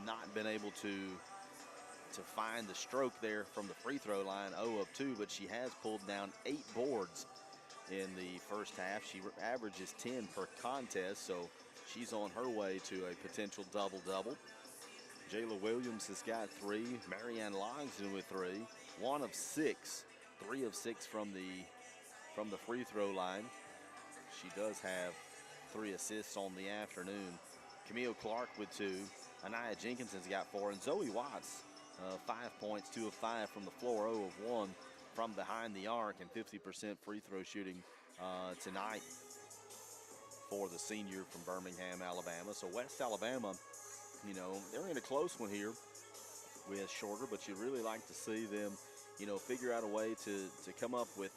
not been able to find the stroke there from the free throw line, 0 of 2, but she has pulled down 8 boards in the first half. She averages 10 per contest, so she's on her way to a potential double-double. Jayla Williams has got 3. Marianne Logsdon with 3. 1 of 6. 3 of 6 from the free throw line. She does have 3 assists on the afternoon. Camille Clark with 2. Anaya Jenkins has got 4. And Zoe Watts, 5 points, 2 of 5 from the floor, 0 of 1 from behind the arc, and 50% free throw shooting tonight for the senior from Birmingham, Alabama. So West Alabama, you know, they're in a close one here with Shorter, but you'd really like to see them, you know, figure out a way to come up with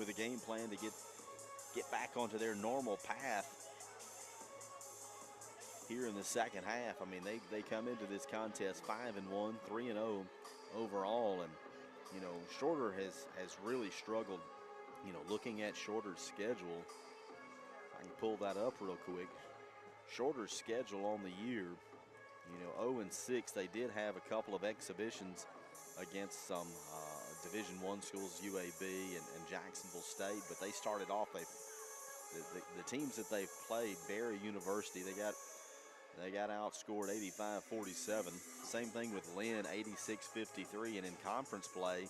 a game plan to get back onto their normal path here in the second half. I mean, they come into this contest 5-1, 3-0 overall, and you know, Shorter has really struggled. You know, looking at Shorter's schedule, I can pull that up real quick. Shorter's schedule on the year, you know, 0-6. They did have a couple of exhibitions against some Division I schools, UAB and Jacksonville State, but they started off the teams that they've played. Barry University, they got outscored 85-47. Same thing with Lynn, 86-53. And in conference play,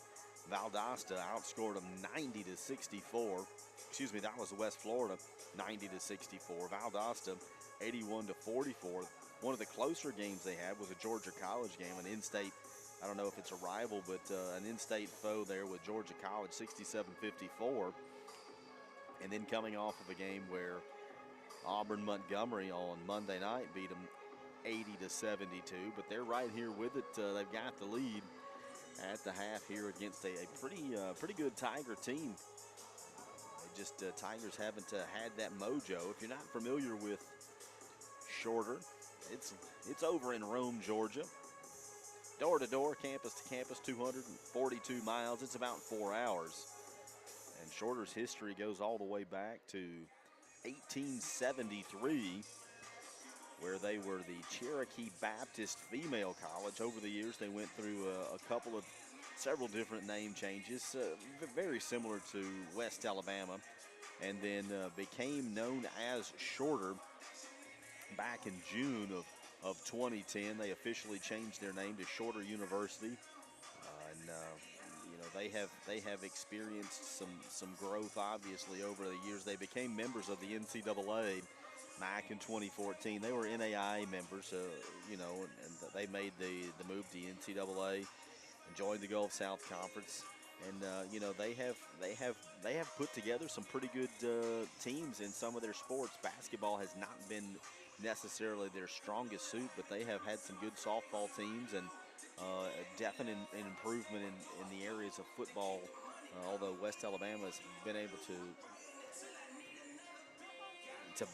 Valdosta outscored them 90-64. Excuse me, that was West Florida, 90-64. Valdosta, 81-44. One of the closer games they had was a Georgia College game, an in-state, I don't know if it's a rival, but an in-state foe there with Georgia College, 67-54. And then coming off of a game where Auburn Montgomery on Monday night beat them 80-72, but they're right here with it. They've got the lead at the half here against a pretty good Tiger team. They just Tigers haven't had that mojo. If you're not familiar with Shorter, it's over in Rome, Georgia. Door to door, campus to campus, 242 miles. It's about 4 hours. And Shorter's history goes all the way back to 1873, where they were the Cherokee Baptist Female College. Over the years, they went through several different name changes, very similar to West Alabama, and then became known as Shorter back in June of 2010. They officially changed their name to Shorter University, and you know, they have experienced some growth, obviously, over the years. They became members of the NCAA back in 2014. They were NAIA members, you know, and they made the move to NCAA and joined the Gulf South Conference. And you know, they have put together some pretty good teams in some of their sports. Basketball has not been necessarily their strongest suit, but they have had some good softball teams, and a definite improvement in the areas of football, although West Alabama has been able to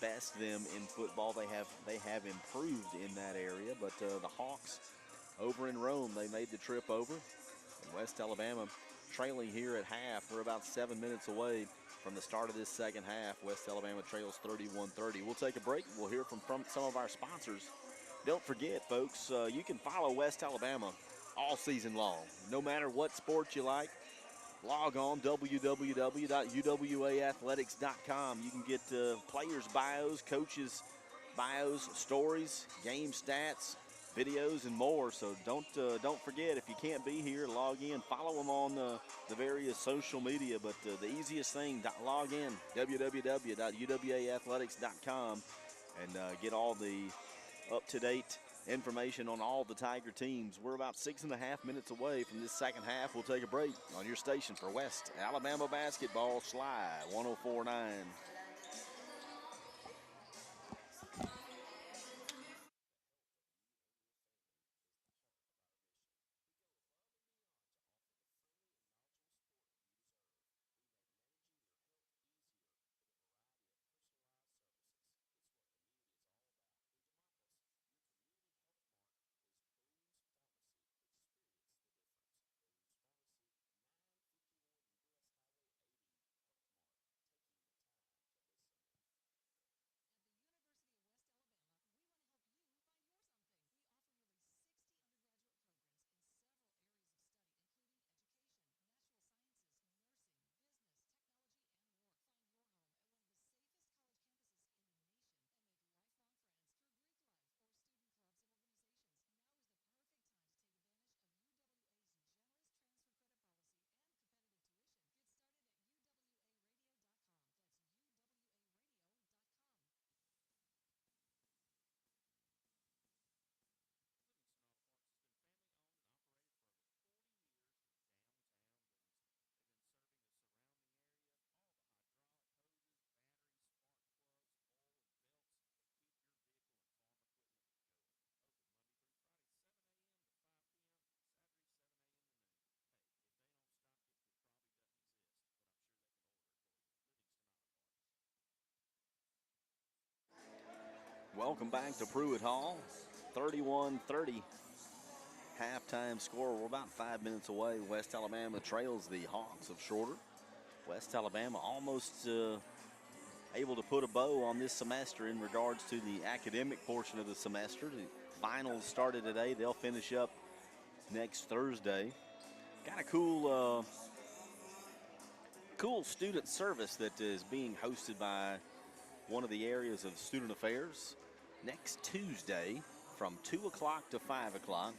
best them in football. They have improved in that area, but the Hawks over in Rome, they made the trip over. And West Alabama trailing here at half. We're about 7 minutes away from the start of this second half. West Alabama trails 31-30. We'll take a break. We'll hear from some of our sponsors. Don't forget, folks, you can follow West Alabama all season long. No matter what sport you like, log on, www.uwaathletics.com. You can get players' bios, coaches' bios, stories, game stats, videos, and more. So don't forget, if you can't be here, log in. Follow them on the various social media. But the easiest thing, log in, www.uwaathletics.com, and get all the up-to-date information on all the Tiger teams. We're about 6.5 minutes away from this second half. We'll take a break on your station for West Alabama basketball. Sly 104.9. Welcome back to Pruitt Hall. 31-30 halftime score. We're about 5 minutes away. West Alabama trails the Hawks of Shorter. West Alabama almost able to put a bow on this semester in regards to the academic portion of the semester. The finals started today. They'll finish up next Thursday. Got a cool student service that is being hosted by one of the areas of Student Affairs. Next Tuesday from 2 o'clock to 5 o'clock,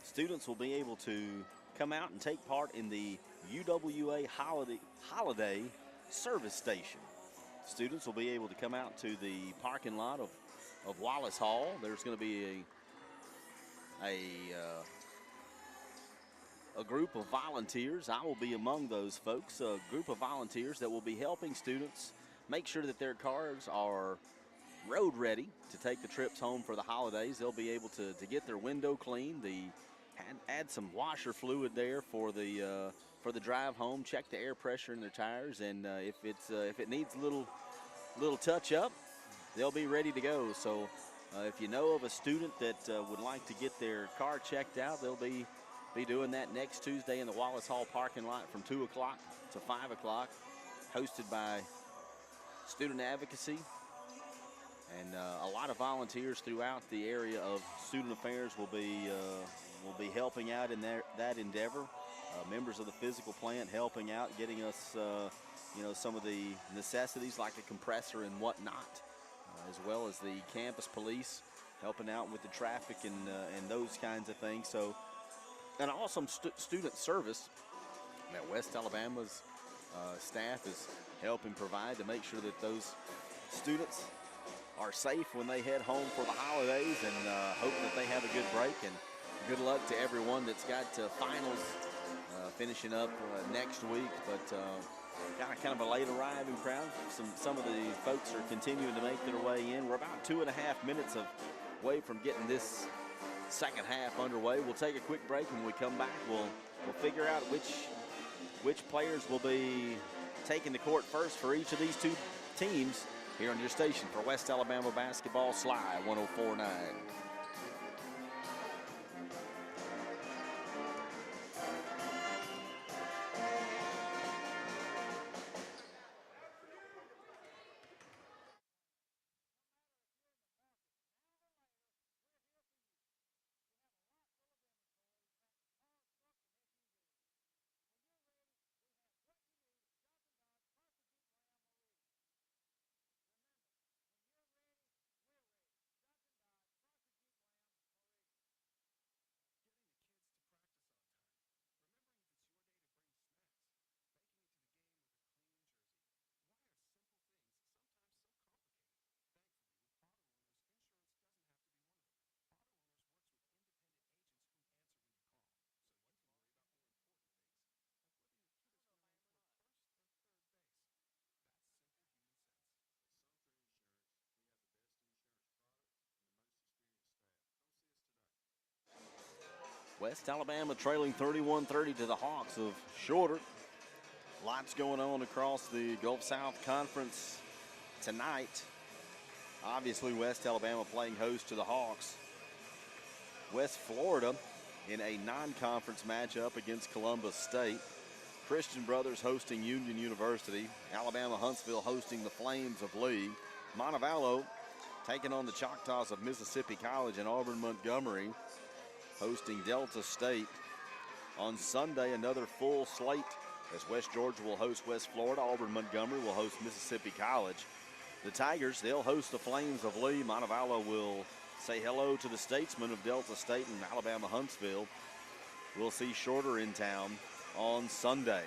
students will be able to come out and take part in the UWA Holiday Service Station. Students will be able to come out to the parking lot of Wallace Hall. There's going to be a group of volunteers. I will be among those folks, a group of volunteers that will be helping students make sure that their cars are road ready to take the trips home for the holidays. They'll be able to get their window cleaned, add some washer fluid there for the drive home, check the air pressure in their tires, and if it needs a little touch up, they'll be ready to go. So if you know of a student that would like to get their car checked out, they'll be doing that next Tuesday in the Wallace Hall parking lot from 2 o'clock to 5 o'clock, hosted by Student Advocacy. And a lot of volunteers throughout the area of Student Affairs will be helping out in that endeavor. Members of the physical plant helping out, getting us some of the necessities like a compressor and whatnot, as well as the campus police helping out with the traffic and those kinds of things. So an awesome student service that West Alabama's staff is helping provide to make sure that those students are safe when they head home for the holidays, and hope that they have a good break, and good luck to everyone that's got finals finishing up next week. But kind of a late arriving crowd. Some of the folks are continuing to make their way in. We're about 2.5 minutes away from getting this second half underway. We'll take a quick break, and when we come back, we'll figure out which players will be taking the court first for each of these two teams here on your station for West Alabama basketball. Sly 104.9. West Alabama trailing 31-30 to the Hawks of Shorter. Lots going on across the Gulf South Conference tonight. Obviously, West Alabama playing host to the Hawks. West Florida in a non-conference matchup against Columbus State. Christian Brothers hosting Union University. Alabama Huntsville hosting the Flames of Lee. Montevallo taking on the Choctaws of Mississippi College, and Auburn Montgomery hosting Delta State. On Sunday, another full slate as West Georgia will host West Florida. Auburn Montgomery will host Mississippi College. The Tigers, they'll host the Flames of Lee. Montevallo will say hello to the Statesmen of Delta State, and Alabama Huntsville will see Shorter in town on Sunday.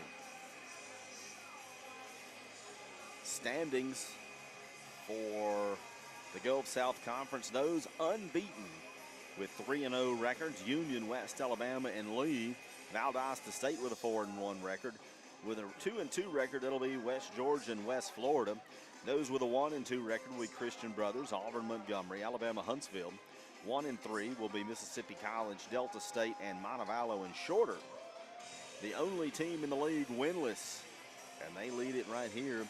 Standings for the Gulf South Conference, those unbeaten with 3-0 records. Union, West Alabama, and Lee. Valdosta State with a 4-1 record. With a 2-2 record, it'll be West Georgia and West Florida. Those with a 1-2 record will be Christian Brothers, Auburn Montgomery, Alabama Huntsville. 1-3 will be Mississippi College, Delta State, and Montevallo. And Shorter, the only team in the league winless, and they lead it right here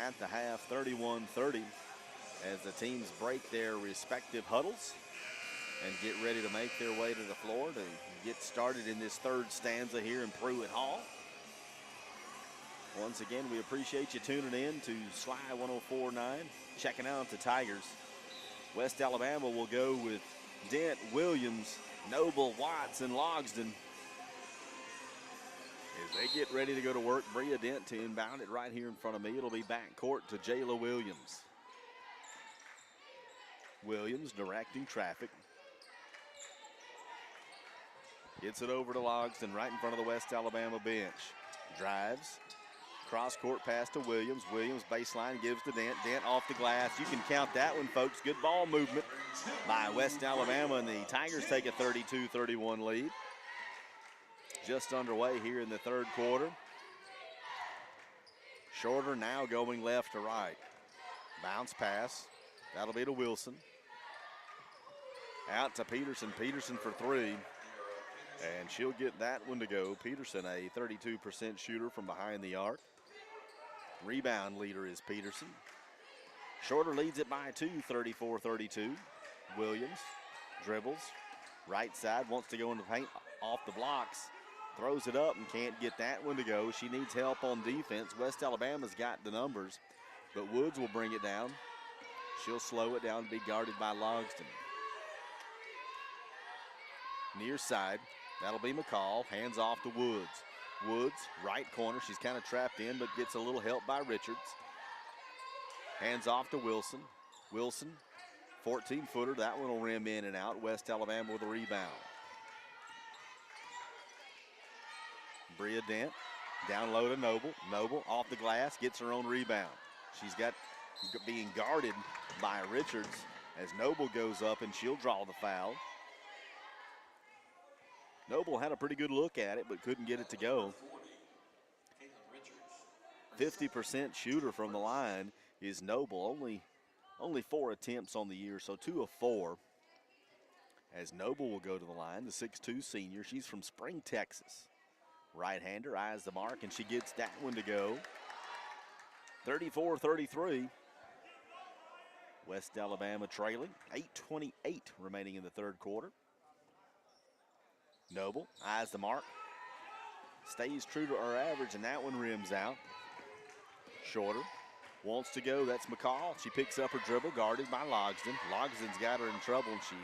at the half, 31-30, as the teams break their respective huddles and get ready to make their way to the floor to get started in this third stanza here in Pruitt Hall. Once again, we appreciate you tuning in to Sly 104.9, checking out the Tigers. West Alabama will go with Dent, Williams, Noble, Watts, and Logsdon. As they get ready to go to work, Bria Dent to inbound it right here in front of me. It'll be backcourt to Jayla Williams. Williams directing traffic. Gets it over to Logsdon right in front of the West Alabama bench. Drives. Cross-court pass to Williams. Williams baseline gives to Dent. Dent off the glass. You can count that one, folks. Good ball movement by West Alabama, and the Tigers take a 32-31 lead. Just underway here in the third quarter. Shorter now going left to right. Bounce pass. That'll be to Wilson. Out to Peterson. Peterson for three. And she'll get that one to go. Peterson, a 32% shooter from behind the arc. Rebound leader is Peterson. Shorter leads it by two, 34-32. Williams dribbles. Right side, wants to go into the paint, off the blocks. Throws it up and can't get that one to go. She needs help on defense. West Alabama's got the numbers, but Woods will bring it down. She'll slow it down to be guarded by Logsdon. Near side, that'll be McCall. Hands off to Woods. Woods, right corner. She's kind of trapped in, but gets a little help by Richards. Hands off to Wilson. Wilson, 14-footer. That one will rim in and out. West Alabama with a rebound. Bria Dent, down low to Noble. Noble off the glass, gets her own rebound. She's got being guarded by Richards as Noble goes up, and she'll draw the foul. Noble had a pretty good look at it, but couldn't get it to go. 50% shooter from the line is Noble. Only 4 attempts on the year, so 2 of 4. As Noble will go to the line, the 6'2 senior. She's from Spring, Texas. Right-hander, eyes the mark, and she gets that one to go. 34-33. West Alabama trailing. 8:28 remaining in the third quarter. Noble, eyes the mark. Stays true to her average, and that one rims out. Shorter, wants to go. That's McCall. She picks up her dribble, guarded by Logsdon. Logsdon's got her in trouble, and she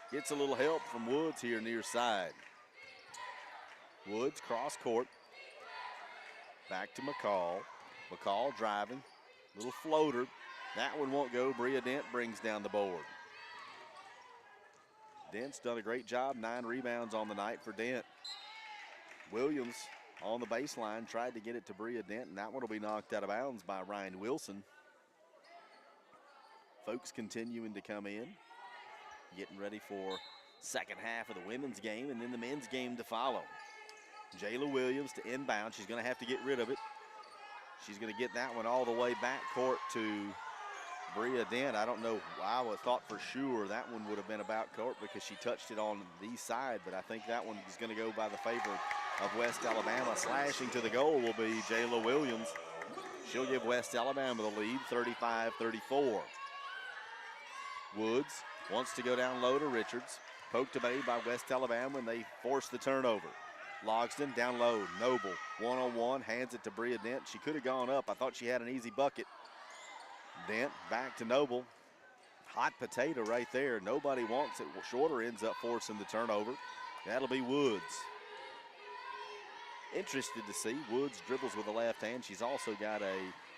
gets a little help from Woods here near side. Woods cross court. Back to McCall. McCall driving. Little floater. That one won't go. Bria Dent brings down the board. Dent's done a great job. 9 rebounds on the night for Dent. Williams on the baseline tried to get it to Bria Dent, and that one will be knocked out of bounds by Ryan Wilson. Folks continuing to come in. Getting ready for second half of the women's game and then the men's game to follow. Jayla Williams to inbound. She's going to have to get rid of it. She's going to get that one all the way back court to Bria Dent, I don't know why I would thought for sure that one would have been about court because she touched it on the side, but I think that one is going to go by the favor of West Alabama. Slashing to the goal will be Jayla Williams. She'll give West Alabama the lead, 35-34. Woods wants to go down low to Richards. Poked away by West Alabama, and they force the turnover. Logsdon down low. Noble one-on-one, hands it to Bria Dent. She could have gone up. I thought she had an easy bucket. Dent back to Noble. Hot potato right there. Nobody wants it. Shorter ends up forcing the turnover. That'll be Woods. Interested to see. Woods dribbles with the left hand. She's also got a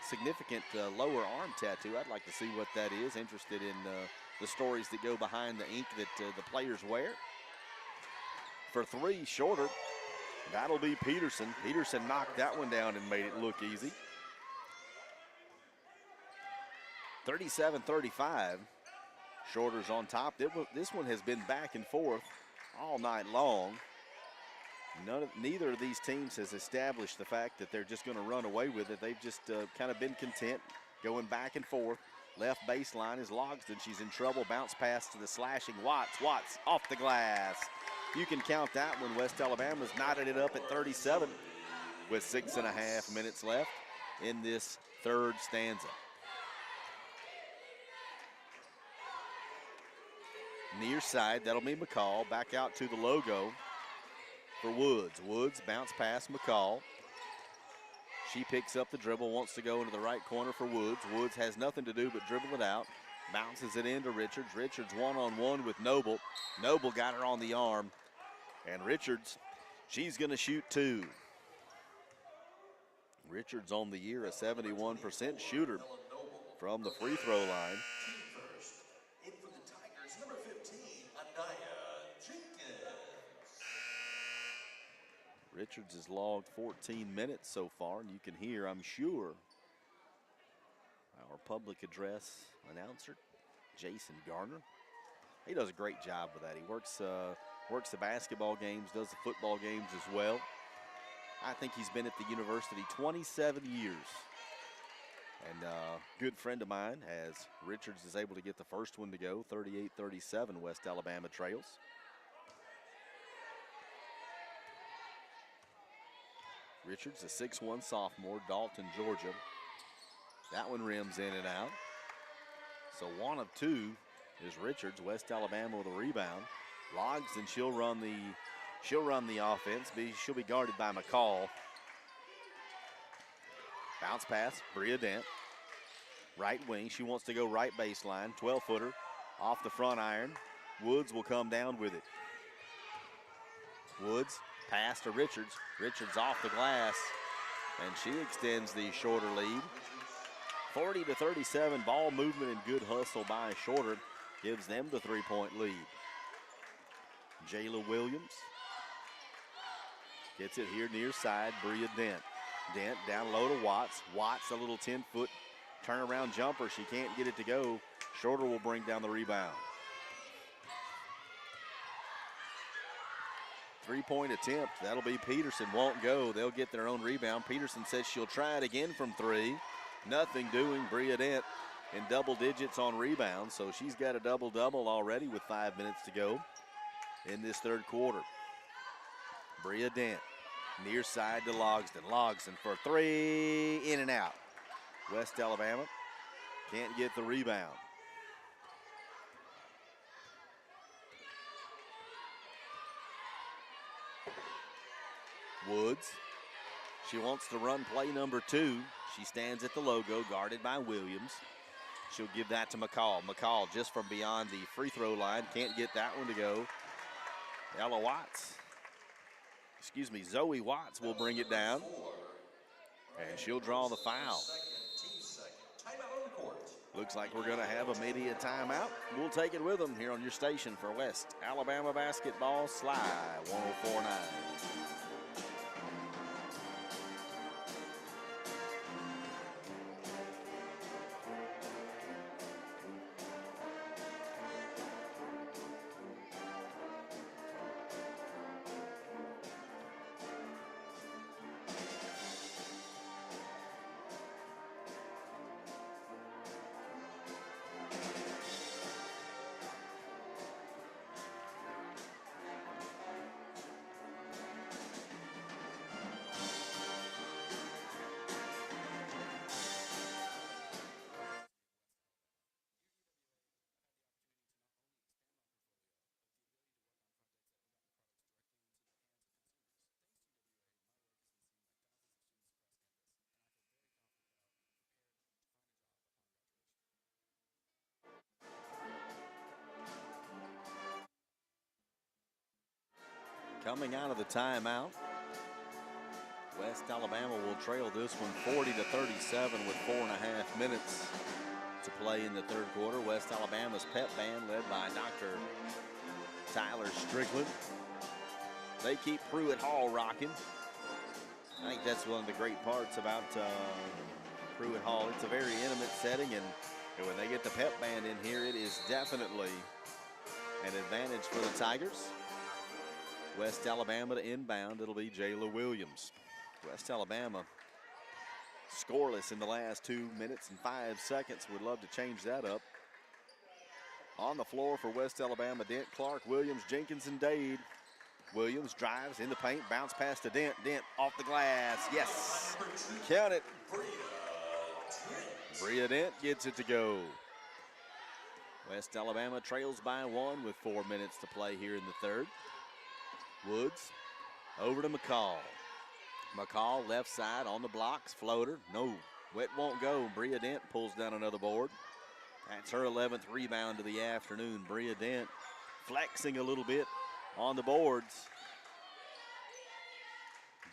significant lower arm tattoo. I'd like to see what that is. Interested in the stories that go behind the ink that the players wear. For three, Shorter. That'll be Peterson. Peterson knocked that one down and made it look easy. 37-35. Shorter's on top. This one has been back and forth all night long. Neither of these teams has established the fact that they're just going to run away with it. They've just kind of been content going back and forth. Left baseline is Logsdon. She's in trouble. Bounce pass to the slashing Watts. Watts off the glass. You can count that one. West Alabama's knotted it up at 37 with 6.5 minutes left in this third stanza. Near side, that'll be McCall. Back out to the logo for Woods. Woods bounce pass McCall. She picks up the dribble, wants to go into the right corner for Woods. Woods has nothing to do but dribble it out. Bounces it into Richards. Richards one-on-one with Noble. Noble got her on the arm. And Richards, she's going to shoot two. Richards on the year, a 71% shooter from the free throw line. In for the Tigers, number 15, Anaya Jenkins. Richards has logged 14 minutes so far, and you can hear, I'm sure, our public address announcer, Jason Garner. He does a great job with that. He works the basketball games, does the football games as well. I think he's been at the university 27 years. And a good friend of mine, as Richards is able to get the first one to go, 38-37, West Alabama trails. Richards, a 6'1 sophomore, Dalton, Georgia. That one rims in and out. So one of two is Richards. West Alabama with a rebound. Logs, and she'll run the offense. She'll be guarded by McCall. Bounce pass, Bria Dent. Right wing, she wants to go right baseline. 12-footer off the front iron. Woods will come down with it. Woods, pass to Richards. Richards off the glass, and she extends the Shorter lead. 40-37, ball movement and good hustle by Shorter gives them the three-point lead. Jayla Williams gets it here near side, Bria Dent. Dent down low to Watts. Watts, a little 10-foot turnaround jumper. She can't get it to go. Shorter will bring down the rebound. Three-point attempt. That'll be Peterson. Won't go. They'll get their own rebound. Peterson says she'll try it again from three. Nothing doing. Bria Dent in double digits on rebounds, so she's got a double-double already with 5 minutes to go in this third quarter. Bria Dent, near side to Logsdon. Logsdon for three, in and out. West Alabama can't get the rebound. Woods, she wants to run play number two. She stands at the logo, guarded by Williams. She'll give that to McCall. McCall just from beyond the free throw line. Can't get that one to go. Zoe Watts will bring it down. And she'll draw the foul. Looks like we're going to have a media timeout. We'll take it with them here on your station for West Alabama Basketball, Sly 104.9. Coming out of the timeout, West Alabama will trail this one 40-37 with 4.5 minutes to play in the third quarter. West Alabama's pep band led by Dr. Tyler Strickland. They keep Pruitt Hall rocking. I think that's one of the great parts about Pruitt Hall. It's a very intimate setting, and when they get the pep band in here, it is definitely an advantage for the Tigers. West Alabama to inbound. It'll be Jayla Williams. West Alabama scoreless in the last 2 minutes and 5 seconds. Would love to change that up. On the floor for West Alabama, Dent, Clark, Williams, Jenkins, and Dade. Williams drives in the paint, bounce pass to Dent. Dent off the glass. Yes. Count it. Bria Dent gets it to go. West Alabama trails by 1 with 4 minutes to play here in the third. Woods over to McCall. McCall left side on the blocks. Floater. No. Wet won't go. Bria Dent pulls down another board. That's her 11th rebound of the afternoon. Bria Dent flexing a little bit on the boards.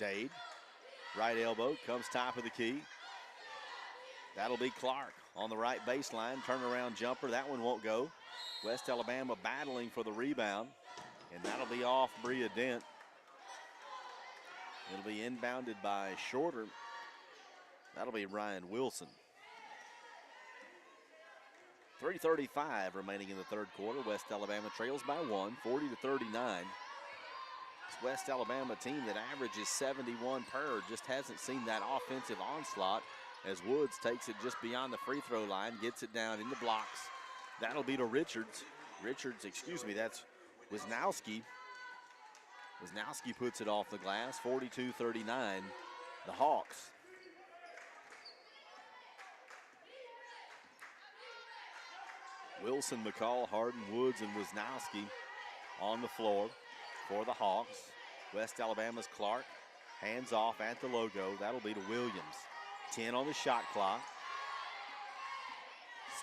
Dade, right elbow, comes top of the key. That'll be Clark on the right baseline. Turnaround jumper, that one won't go. West Alabama battling for the rebound, and that'll be off Bria Dent. It'll be inbounded by Shorter. That'll be Ryan Wilson. 3:35 remaining in the third quarter. West Alabama trails by 1, 40-39. This West Alabama team that averages 71 per just hasn't seen that offensive onslaught as Woods takes it just beyond the free throw line, gets it down in the blocks. That'll be to Richards. That's Wisnowski. Wisnowski puts it off the glass, 42-39, the Hawks. Wilson, McCall, Harden, Woods, and Wisnowski on the floor for the Hawks. West Alabama's Clark, hands off at the logo. That'll be to Williams. 10 on the shot clock.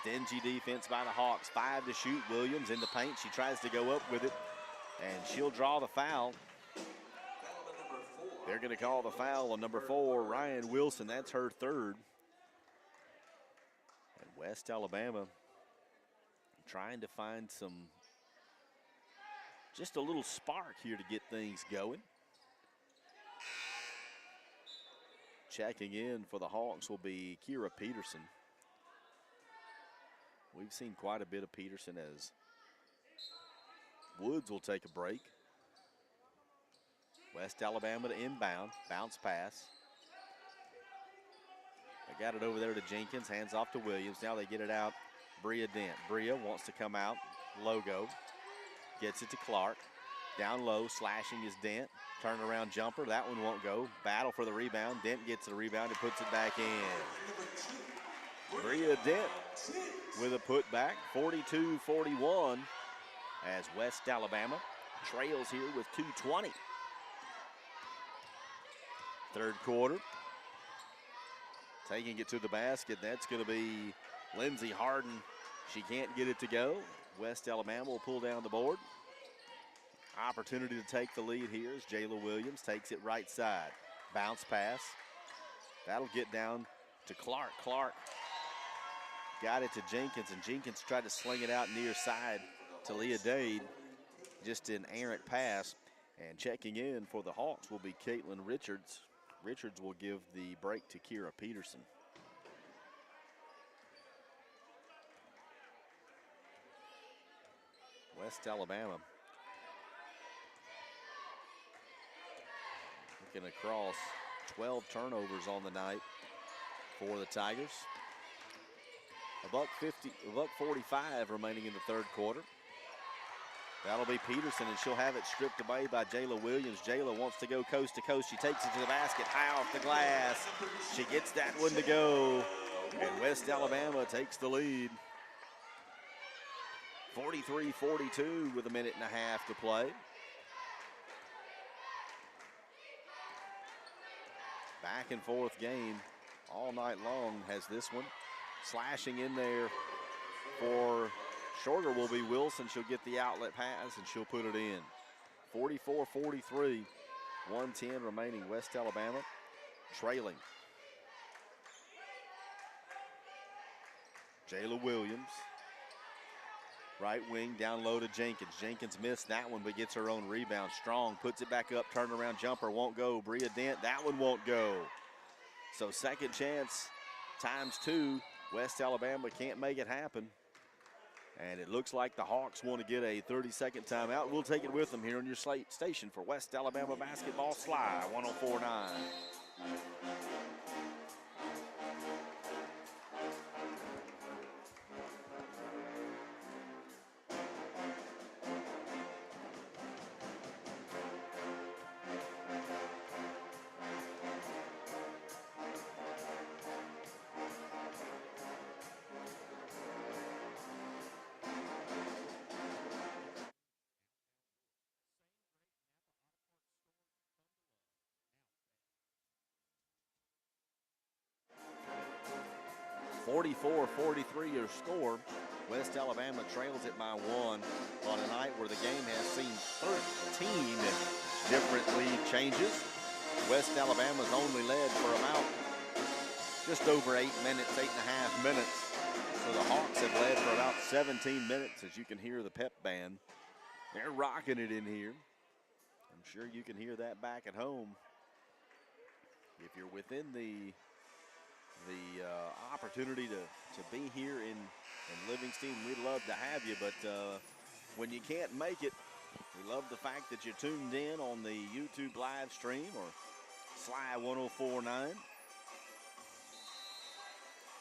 Stingy defense by the Hawks. 5 to shoot. Williams in the paint. She tries to go up with it, and she'll draw the foul. They're going to call the foul on number 4, Ryan Wilson. That's her third. And West Alabama trying to find just a little spark here to get things going. Checking in for the Hawks will be Kira Peterson. We've seen quite a bit of Peterson as Woods will take a break. West Alabama to inbound, bounce pass. They got it over there to Jenkins, hands off to Williams. Now they get it out, Bria Dent. Bria wants to come out, logo. Gets it to Clark. Down low, slashing is Dent. Turnaround jumper, that one won't go. Battle for the rebound. Dent gets the rebound and puts it back in. Bria Dent with a putback, 42-41, as West Alabama trails here with 2:20. Third quarter. Taking it to the basket, that's going to be Lindsey Harden. She can't get it to go. West Alabama will pull down the board. Opportunity to take the lead here as Jayla Williams takes it right side. Bounce pass. That'll get down to Clark. Clark got it to Jenkins, and Jenkins tried to sling it out near side to Leah Dade. Just an errant pass. And checking in for the Hawks will be Caitlin Richards. Richards will give the break to Kira Peterson. West Alabama looking across, 12 turnovers on the night for the Tigers. $1:45 remaining in the third quarter. That'll be Peterson, and she'll have it stripped away by Jayla Williams. Jayla wants to go coast to coast. She takes it to the basket, high off the glass. She gets that one to go, and West Alabama takes the lead. 43-42 with a minute and a half to play. Back and forth game all night long has this one. Slashing in there for Shorter will be Wilson. She'll get the outlet pass and she'll put it in. 44-43, 1:10 remaining. West Alabama trailing. Jayla Williams, right wing, down low to Jenkins. Jenkins missed that one, but gets her own rebound. Strong puts it back up, turnaround jumper won't go. Bria Dent, that one won't go. So second chance times 2. West Alabama can't make it happen. And it looks like the Hawks want to get a 30-second timeout. We'll take it with them here on your station for West Alabama Basketball Sly 104.9. 44-43 your score. West Alabama trails it by 1 on a night where the game has seen 13 different lead changes. West Alabama's only led for about just over 8 minutes, 8.5 minutes. So the Hawks have led for about 17 minutes, as you can hear the pep band. They're rocking it in here. I'm sure you can hear that back at home. If you're within the opportunity to be here in Livingston, we'd love to have you, but when you can't make it, we love the fact that you're tuned in on the YouTube live stream or Sly 104.9.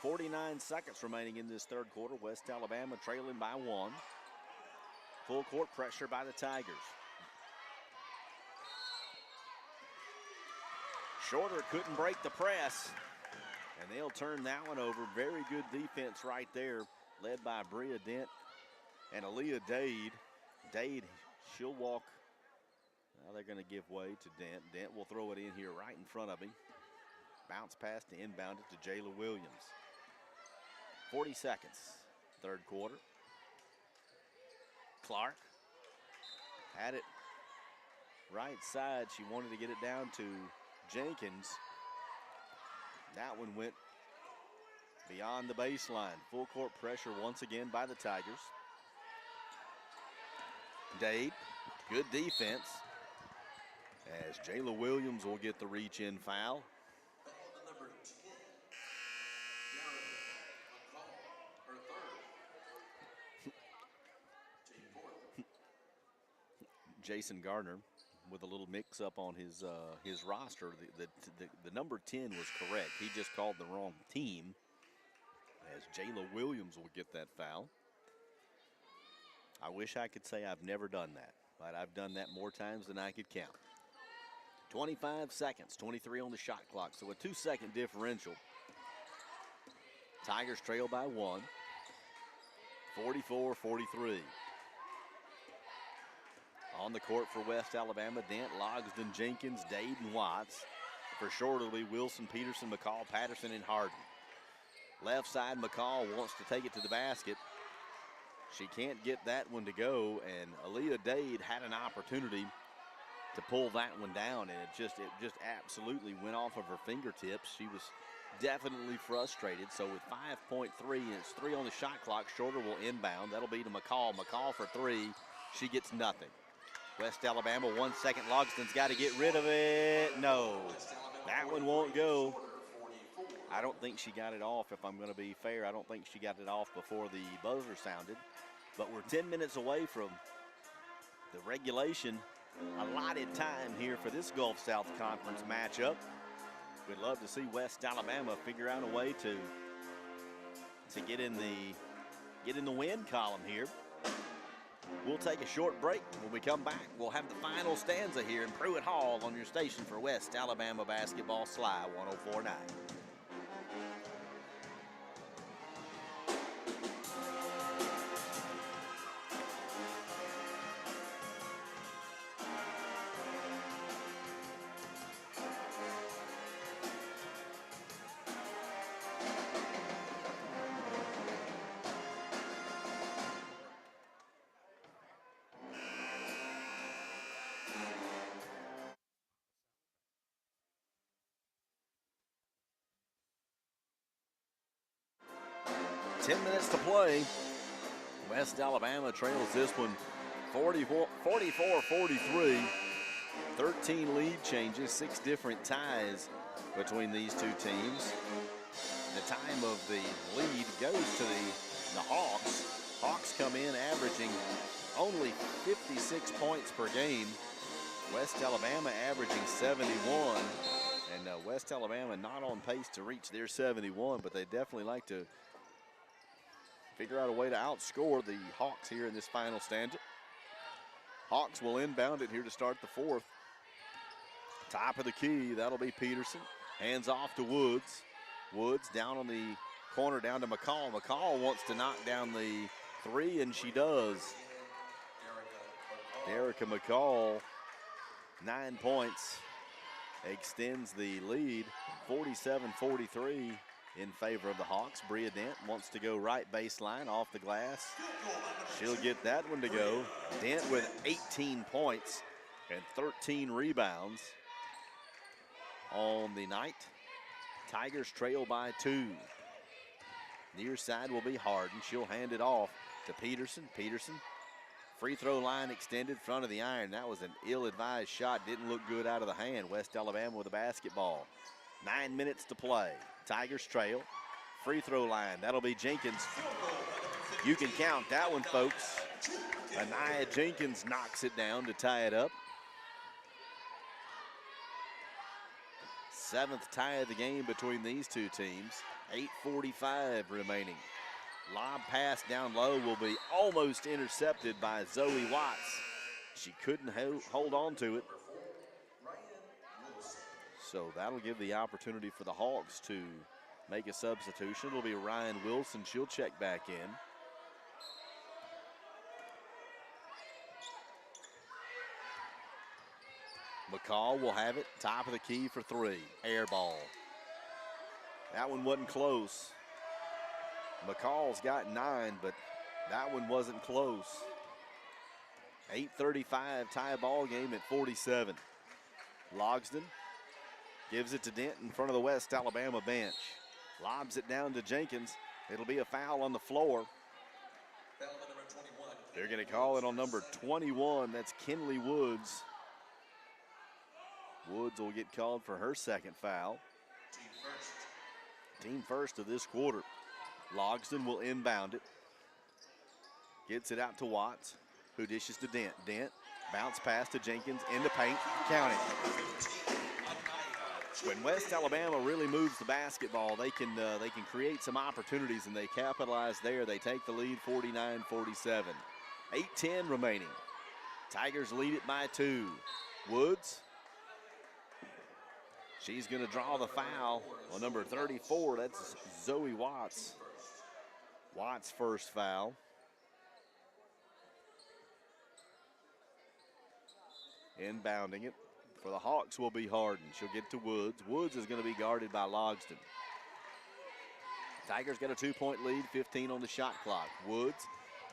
49 seconds remaining in this third quarter. West Alabama trailing by 1. Full court pressure by the Tigers. Shorter couldn't break the press. And they'll turn that one over. Very good defense right there, led by Bria Dent and Aaliyah Dade. Dade, she'll walk. Now they're going to give way to Dent. Dent will throw it in here right in front of him. Bounce pass to inbound it to Jayla Williams. 40 seconds, third quarter. Clark had it right side. She wanted to get it down to Jenkins. That one went beyond the baseline. Full court pressure once again by the Tigers. Dade, good defense, as Jayla Williams will get the reach-in foul. Number 10, McCall, her third. Team fourth. Jason Gardner with a little mix-up on his roster. The number 10 was correct. He just called the wrong team, as Jayla Williams will get that foul. I wish I could say I've never done that, but I've done that more times than I could count. 25 seconds, 23 on the shot clock, so a 2-second differential. Tigers trail by 1, 44-43. On the court for West Alabama, Dent, Logsdon, Jenkins, Dade, and Watts. For sure it'll be Wilson, Peterson, McCall, Patterson, and Harden. Left side, McCall wants to take it to the basket. She can't get that one to go, and Aaliyah Dade had an opportunity to pull that one down, and it just absolutely went off of her fingertips. She was definitely frustrated. So with 5.3, and it's 3 on the shot clock, Shorter will inbound. That'll be to McCall. McCall for 3. She gets nothing. West Alabama, 1 second. Logston's got to get rid of it. No, that one won't go. I don't think she got it off, if I'm going to be fair. I don't think she got it off before the buzzer sounded. But we're 10 minutes away from the regulation allotted time here for this Gulf South Conference matchup. We'd love to see West Alabama figure out a way to get in the win column here. We'll take a short break. When we come back, we'll have the final stanza here in Pruitt Hall on your station for West Alabama Basketball Sly 104.9. 10 minutes to play. West Alabama trails this one 44-43. 13 lead changes, 6 different ties between these two teams. The time of the lead goes to the Hawks. Hawks come in averaging only 56 points per game. West Alabama averaging 71. And West Alabama not on pace to reach their 71, but they definitely like to figure out a way to outscore the Hawks here in this final stanza. Hawks will inbound it here to start the fourth. Top of the key, that'll be Peterson. Hands off to Woods. Woods down on the corner, down to McCall. McCall wants to knock down the three, and she does. Derica McCall, 9 points, extends the lead, 47-43 in favor of the Hawks. Bria Dent wants to go right baseline off the glass. She'll get that one to go. Dent with 18 points and 13 rebounds on the night. Tigers trail by 2. Near side will be Harden. She'll hand it off to Peterson. Peterson, free throw line extended, front of the iron. That was an ill-advised shot. Didn't look good out of the hand. West Alabama with a basketball. 9 minutes to play. Tigers trail. Free throw line. That'll be Jenkins. You can count that one, folks. Anaya Jenkins knocks it down to tie it up. 7th tie of the game between these two teams. 8:45 remaining. Lob pass down low will be almost intercepted by Zoe Watts. She couldn't hold on to it. So that'll give the opportunity for the Hawks to make a substitution. It'll be Ryan Wilson. She'll check back in. McCall will have it. Top of the key for 3. Air ball. That one wasn't close. McCall's got 9, but that one wasn't close. 8:35 tie ball game at 47. Logsdon gives it to Dent in front of the West Alabama bench. Lobs it down to Jenkins. It'll be a foul on the floor. They're going to call it on number 21. That's Kinley Woods. Woods will get called for her second foul. Team first of this quarter. Logsdon will inbound it. Gets it out to Watts, who dishes to Dent. Dent, bounce pass to Jenkins, into paint, count it. When West Alabama really moves the basketball, they can create some opportunities, and they capitalize there. They take the lead 49-47. 8:10 remaining. Tigers lead it by 2. Woods. She's going to draw the foul on number 34. That's Zoe Watts. Watts' first foul. Inbounding it for the Hawks will be Harden. She'll get to Woods. Woods is going to be guarded by Logsdon. Tigers got a 2-point lead, 15 on the shot clock. Woods,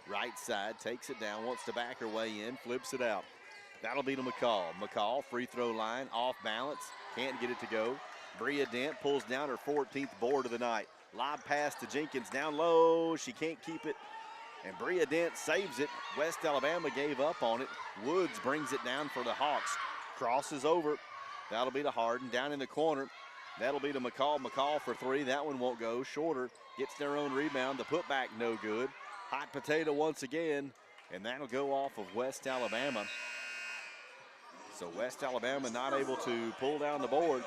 right side, takes it down, wants to back her way in, flips it out. That'll be to McCall. McCall, free throw line, off balance, can't get it to go. Bria Dent pulls down her 14th board of the night. Lob pass to Jenkins down low. She can't keep it, and Bria Dent saves it. West Alabama gave up on it. Woods brings it down for the Hawks. Crosses over. That'll be to Harden down in the corner. That'll be to McCall. McCall for 3. That one won't go. Shorter gets their own rebound. The putback no good. Hot potato once again, and that'll go off of West Alabama. So West Alabama not able to pull down the board.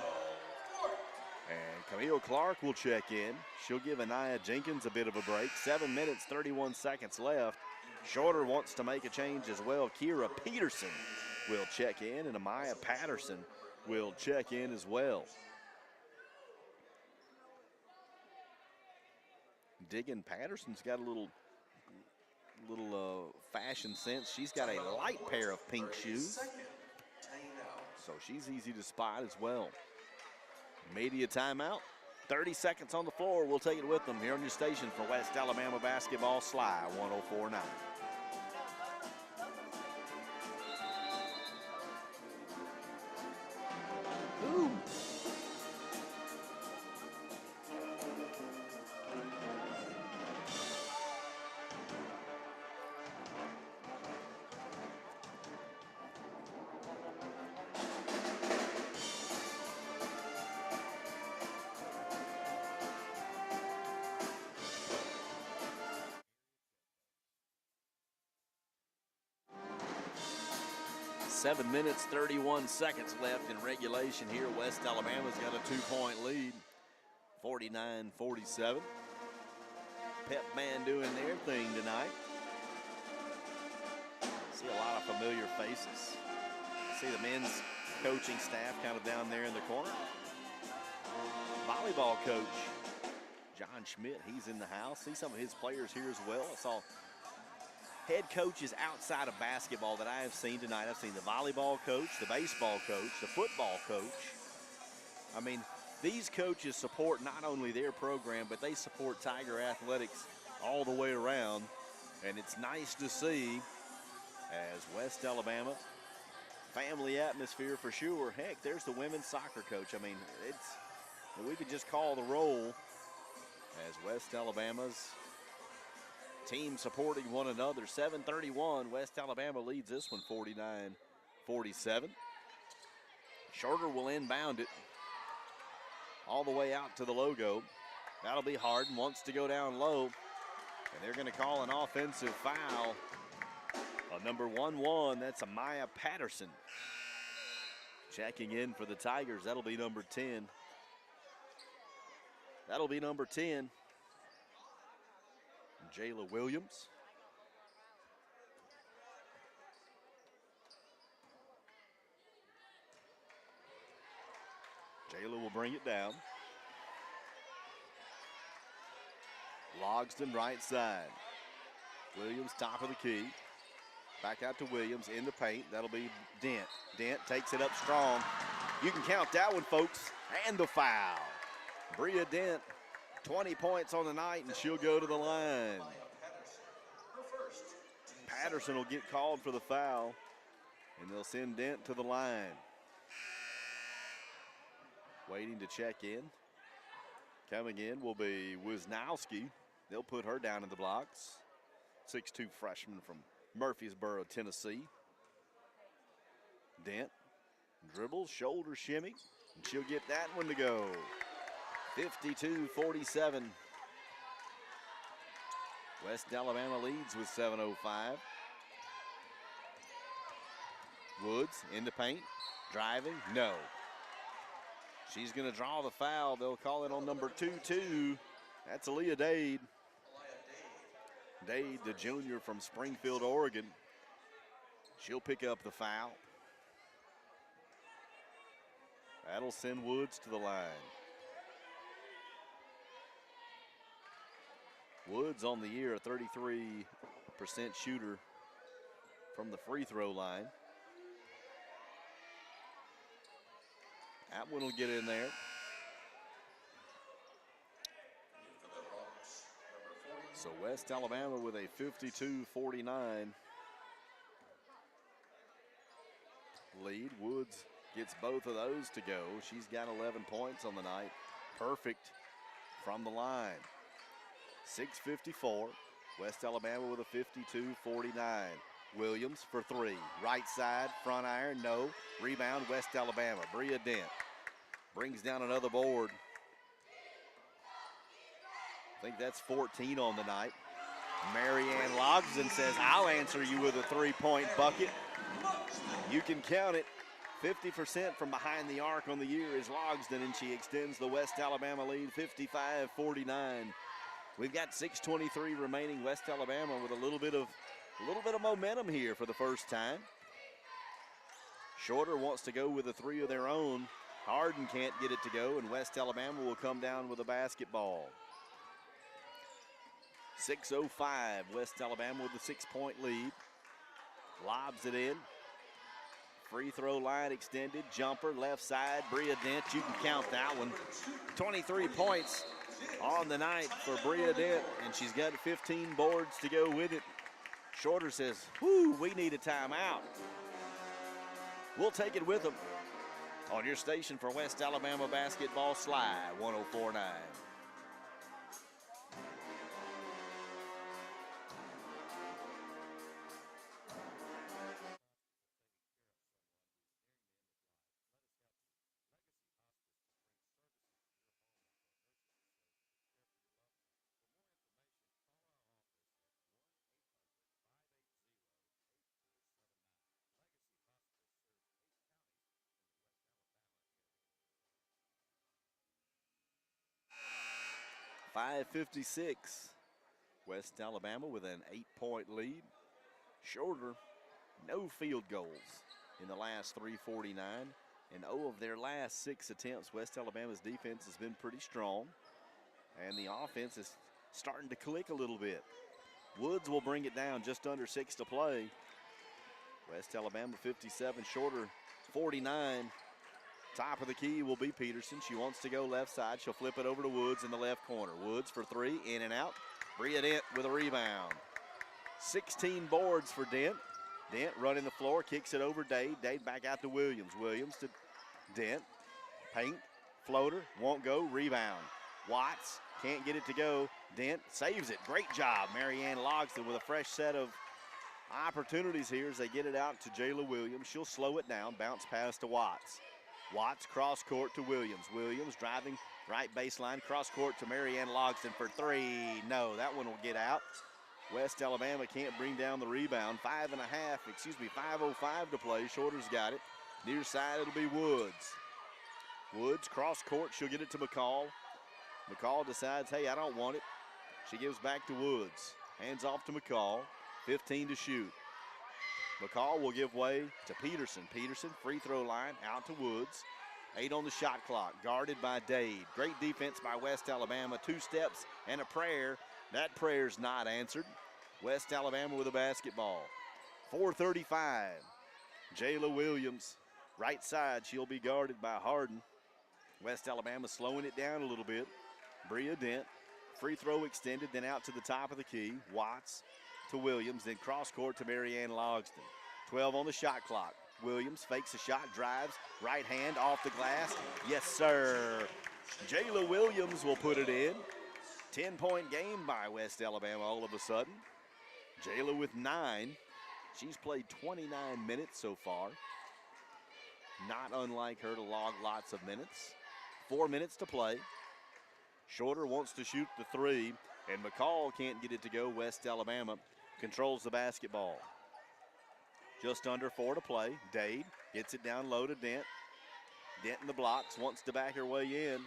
And Camille Clark will check in. She'll give Anaya Jenkins a bit of a break. 7 minutes, 31 seconds left. Shorter wants to make a change as well. Kira Peterson will check in, and Amaya Patterson will check in as well. Diggin Patterson's got a little fashion sense. She's got a light pair of pink shoes, so she's easy to spot as well. Media timeout. 30 seconds on the floor. We'll take it with them here on your station for West Alabama basketball. Sly 104.9. Ooh. 7 minutes, 31 seconds left in regulation here. West Alabama's got a 2-point lead, 49-47. Pep Band doing their thing tonight. See a lot of familiar faces. See the men's coaching staff kind of down there in the corner. Volleyball coach John Schmidt, he's in the house. See some of his players here as well. I saw head coaches outside of basketball that I have seen tonight. I've seen the volleyball coach, the baseball coach, the football coach. I mean, these coaches support not only their program, but they support Tiger Athletics all the way around. And it's nice to see as West Alabama, family atmosphere for sure. Heck, there's the women's soccer coach. I mean, we could just call the roll as West Alabama's team supporting one another. 7:31, West Alabama leads this one 49-47. Shorter will inbound it all the way out to the logo. That'll be Harden, wants to go down low, and they're going to call an offensive foul on number 11. That's Amaya Patterson. Checking in for the Tigers, that'll be number 10. That'll be number 10. Jayla Williams. Jayla will bring it down. Logsdon right side. Williams top of the key. Back out to Williams in the paint. That'll be Dent. Dent takes it up strong. You can count that one, folks. And the foul. Bria Dent, 20 points on the night, and she'll go to the line. Patterson will get called for the foul, and they'll send Dent to the line. Waiting to check in. Coming in will be Wisnowski. They'll put her down in the blocks. 6'2" freshman from Murfreesboro, Tennessee. Dent dribbles, shoulder shimmy, and she'll get that one to go. 52-47. West Alabama leads with 7:05. Woods in the paint, driving, no. She's going to draw the foul. They'll call it on number 22. That's Aaliyah Dade. Dade, the junior from Springfield, Oregon. She'll pick up the foul. That'll send Woods to the line. Woods on the year, a 33% shooter from the free throw line. That one will get in there. So West Alabama with a 52-49 lead. Woods gets both of those to go. She's got 11 points on the night. Perfect from the line. 6:54. West Alabama with a 52-49. Williams for three. Right side, front iron, no. Rebound, West Alabama. Bria Dent brings down another board. I think that's 14 on the night. Marianne Logsdon says, I'll answer you with a three-point bucket. You can count it. 50% from behind the arc on the year is Logsdon, and she extends the West Alabama lead 55-49. We've got 6:23 remaining. West Alabama with a little bit of momentum here for the first time. Shorter wants to go with a three of their own. Harden can't get it to go, and West Alabama will come down with a basketball. 6:05, West Alabama with a 6-point lead. Lobs it in. Free throw line extended, jumper, left side, Bria Dent, you can count that one. 23 points on the night for Bria Dent, and she's got 15 boards to go with it. Shorter says, whoo, we need a timeout. We'll take it with them on your station for West Alabama basketball, Sly 104.9. 5:56. West Alabama with an 8-point lead. Shorter, no field goals in the last 3:49. And 0 of their last 6 attempts. West Alabama's defense has been pretty strong. And the offense is starting to click a little bit. Woods will bring it down, just under 6 to play. West Alabama 57, Shorter 49. Top of the key will be Peterson. She wants to go left side. She'll flip it over to Woods in the left corner. Woods for 3, in and out. Bria Dent with a rebound. 16 boards for Dent. Dent running the floor, kicks it over Dade. Dade back out to Williams. Williams to Dent. Paint, floater, won't go, rebound. Watts can't get it to go. Dent saves it. Great job, Marianne Logston with a fresh set of opportunities here as they get it out to Jayla Williams. She'll slow it down, bounce pass to Watts. Watts cross court to Williams. Williams driving right baseline, cross court to Marianne Logston for 3. No, that one will get out. West Alabama can't bring down the rebound. 5:05 to play. Shorter's got it. Near side, it'll be Woods. Woods cross court, she'll get it to McCall. McCall decides, hey, I don't want it. She gives back to Woods. Hands off to McCall. 15 to shoot. McCall will give way to Peterson. Peterson, free throw line, out to Woods. 8 on the shot clock, guarded by Dade. Great defense by West Alabama. 2 steps and a prayer. That prayer's not answered. West Alabama with a basketball. 4:35. Jayla Williams, right side. She'll be guarded by Harden. West Alabama slowing it down a little bit. Bria Dent, free throw extended, then out to the top of the key. Watts to Williams, then cross court to Marianne Logston. 12 on the shot clock. Williams fakes a shot, drives, right hand off the glass. Yes, sir. Jayla Williams will put it in. 10-point game by West Alabama all of a sudden. Jayla with 9. She's played 29 minutes so far. Not unlike her to log lots of minutes. 4 minutes to play. Shorter wants to shoot the 3, and McCall can't get it to go. West Alabama controls the basketball. Just under 4 to play. Dade gets it down low to Dent. Dent in the blocks, wants to back her way in.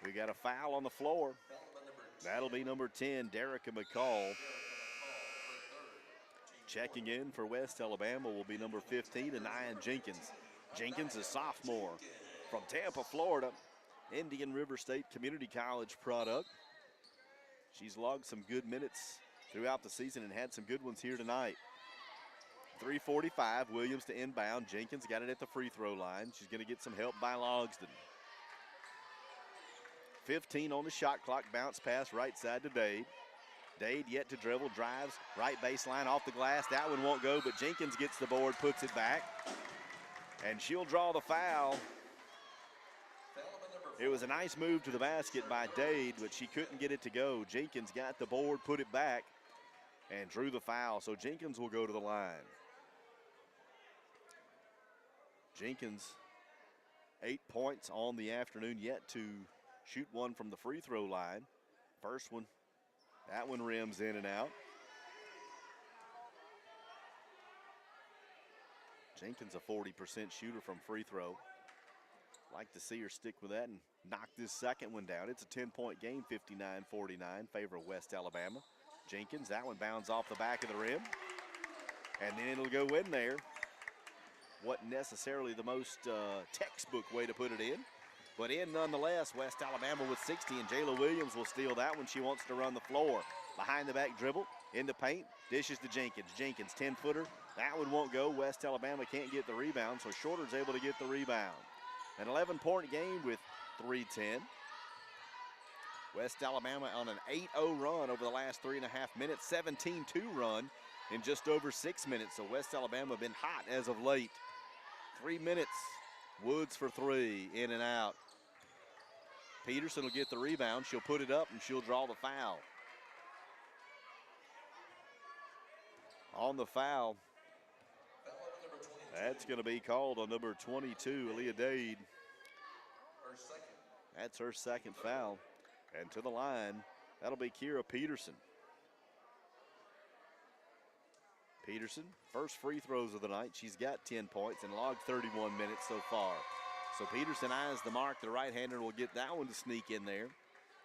We got a foul on the floor. That'll be number 10, Derica McCall. Checking in for West Alabama will be number 15, Anaya Jenkins. Jenkins, a sophomore from Tampa, Florida. Indian River State Community College product. She's logged some good minutes throughout the season and had some good ones here tonight. 3:45, Williams to inbound. Jenkins got it at the free throw line. She's going to get some help by Logston. 15 on the shot clock, bounce pass right side to Dade. Dade yet to dribble, drives, right baseline off the glass. That one won't go, but Jenkins gets the board, puts it back. And she'll draw the foul. It was a nice move to the basket by Dade, but she couldn't get it to go. Jenkins got the board, put it back, and drew the foul. So Jenkins will go to the line. Jenkins, 8 points on the afternoon, yet to shoot one from the free throw line. First one, that one rims in and out. Jenkins, a 40% shooter from free throw. Like to see her stick with that and knock this second one down. It's a 10-point game, 59-49, favor of West Alabama. Jenkins, that one bounds off the back of the rim. And then it'll go in there. Wasn't necessarily the most textbook way to put it in, but in nonetheless. West Alabama with 60, and Jayla Williams will steal that one. She wants to run the floor. Behind the back dribble, into paint, dishes to Jenkins. Jenkins, 10-footer. That one won't go. West Alabama can't get the rebound, so Shorter's able to get the rebound. An 11-point game with 3:10. West Alabama on an 8-0 run over the last 3.5 minutes, 17-2 run in just over 6 minutes. So West Alabama been hot as of late. 3 minutes. Woods for 3, in and out. Peterson will get the rebound. She'll put it up and she'll draw the foul. On the foul, that's going to be called on number 22, Aaliyah Dade. That's her second foul. And to the line, that'll be Kira Peterson. Peterson, first free throws of the night. She's got 10 points and logged 31 minutes so far. So Peterson eyes the mark. The right-hander will get that one to sneak in there.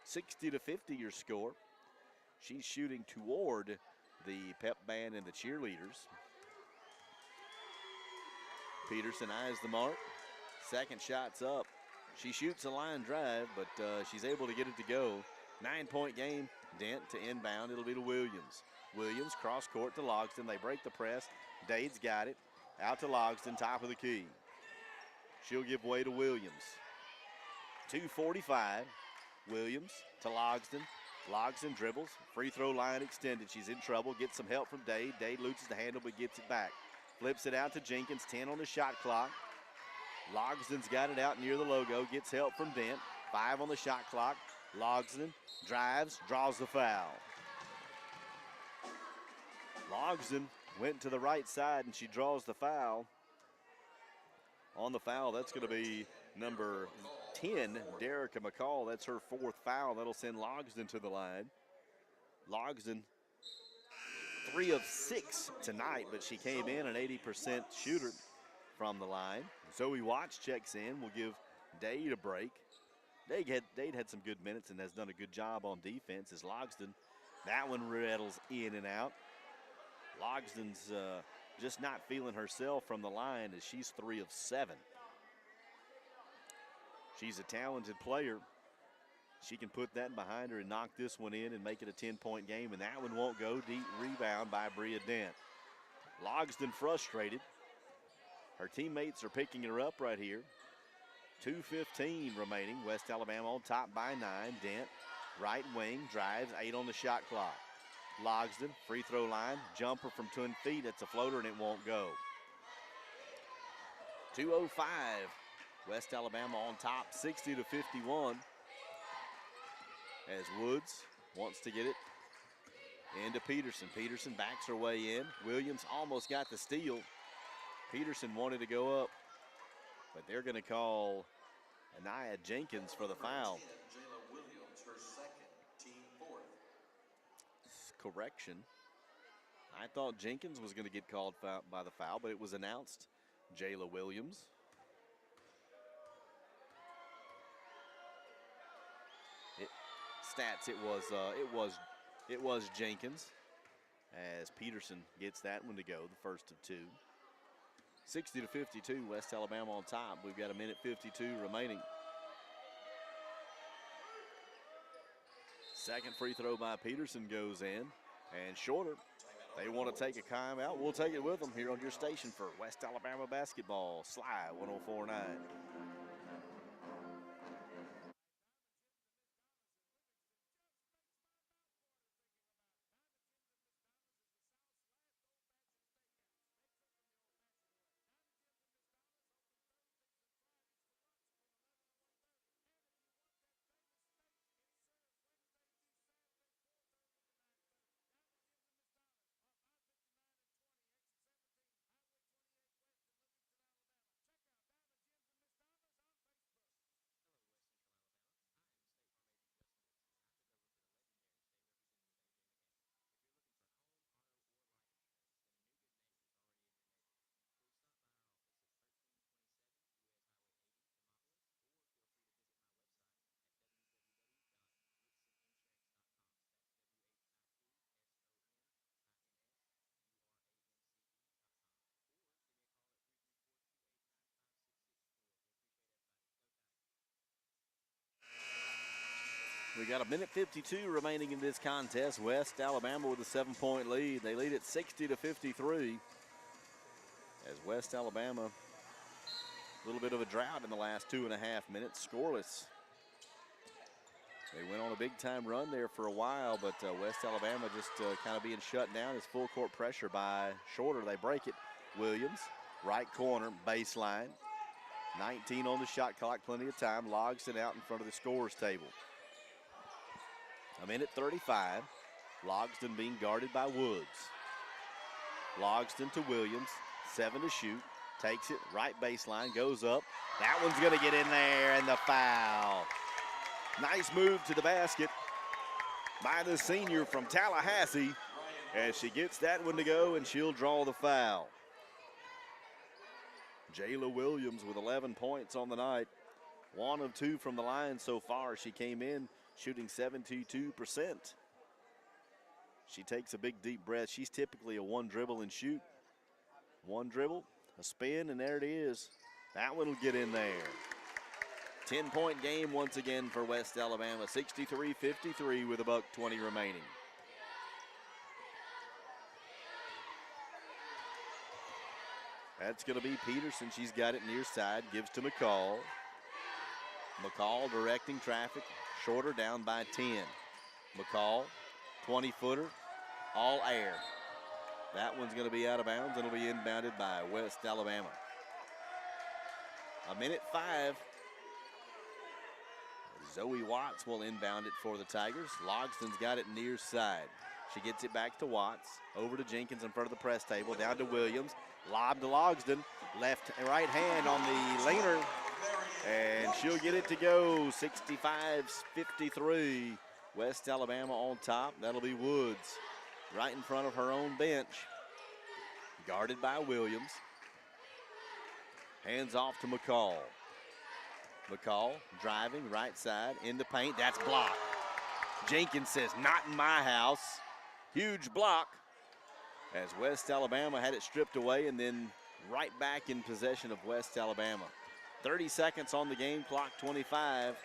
60-50 your score. She's shooting toward the pep band and the cheerleaders. Peterson eyes the mark. Second shot's up. She shoots a line drive, but she's able to get it to go. 9-point game. Dent to inbound. It'll be to Williams. Williams cross court to Logsdon. They break the press. Dade's got it. Out to Logsdon, top of the key. She'll give way to Williams. 2:45. Williams to Logsdon. Logsdon dribbles. Free throw line extended. She's in trouble. Gets some help from Dade. Dade loses the handle but gets it back. Flips it out to Jenkins. 10 on the shot clock. Logsdon's got it out near the logo. Gets help from Dent. 5 on the shot clock. Logsdon drives, draws the foul. Logsdon went to the right side and she draws the foul. On the foul, that's going to be number 10, Derica McCall. That's her 4th foul. That'll send Logsdon to the line. Logsdon, 3 of 6 tonight, but she came in an 80% shooter from the line. Zoe Watts checks in. We'll give Dade a break. Dade had some good minutes and has done a good job on defense as Logsdon. That one rattles in and out. Logsdon's just not feeling herself from the line as she's 3 of 7. She's a talented player. She can put that behind her and knock this one in and make it a 10-point game, and that one won't go. Deep rebound by Bria Dent. Logsdon frustrated. Her teammates are picking her up right here. 2:15 remaining. West Alabama on top by 9. Dent, right wing, drives, 8 on the shot clock. Logsdon, free throw line, jumper from 10 feet. That's a floater and it won't go. 2:05. West Alabama on top, 60-51. As Woods wants to get it into Peterson. Peterson backs her way in. Williams almost got the steal. Peterson wanted to go up, but they're going to call Anaya Jenkins for the foul. Jayla Williams, her 2nd, team 4th. Correction. I thought Jenkins was going to get called by the foul, but it was announced Jayla Williams. Stats, it was Jenkins as Peterson gets that one to go, the first of 2. 60-52, West Alabama on top. We've got a minute 52 remaining. Second free throw by Peterson goes in, and Shorter, they want to take a timeout. We'll take it with them here on your station for West Alabama basketball. Sly 104.9. We got a minute 52 remaining in this contest. West Alabama with a 7-point lead. They lead it 60-53. As West Alabama, a little bit of a drought in the last 2.5 minutes, scoreless. They went on a big-time run there for a while, but West Alabama just kind of being shut down. It's full court pressure by Shorter. They break it. Williams, right corner, baseline. 19 on the shot clock, plenty of time. Logsdon out in front of the scorer's table. A minute 35. Logsdon being guarded by Woods. Logsdon to Williams, 7 to shoot. Takes it, right baseline, goes up. That one's going to get in there, and the foul. Nice move to the basket by the senior from Tallahassee as she gets that one to go, and she'll draw the foul. Jayla Williams with 11 points on the night. 1 of 2 from the line so far. She came in shooting 72%. She takes a big deep breath. She's typically a one dribble and shoot. One dribble, a spin, and there it is. That one will get in there. 10-point game once again for West Alabama. 63-53 with $1:20 remaining. That's going to be Peterson. She's got it near side. Gives to McCall. McCall directing traffic. Shorter, down by 10. McCall, 20-footer, all air. That one's going to be out of bounds, and it'll be inbounded by West Alabama. 1:05. Zoe Watts will inbound it for the Tigers. Logston's got it near side. She gets it back to Watts. Over to Jenkins in front of the press table. Down to Williams. Lob to Logston. Left and right hand on the laner. And she'll get it to go. 65-53. West Alabama on top. That'll be Woods right in front of her own bench. Guarded by Williams. Hands off to McCall. McCall driving right side in the paint. That's blocked. Jenkins says, not in my house. Huge block as West Alabama had it stripped away, and then right back in possession of West Alabama. 30 seconds on the game clock, 25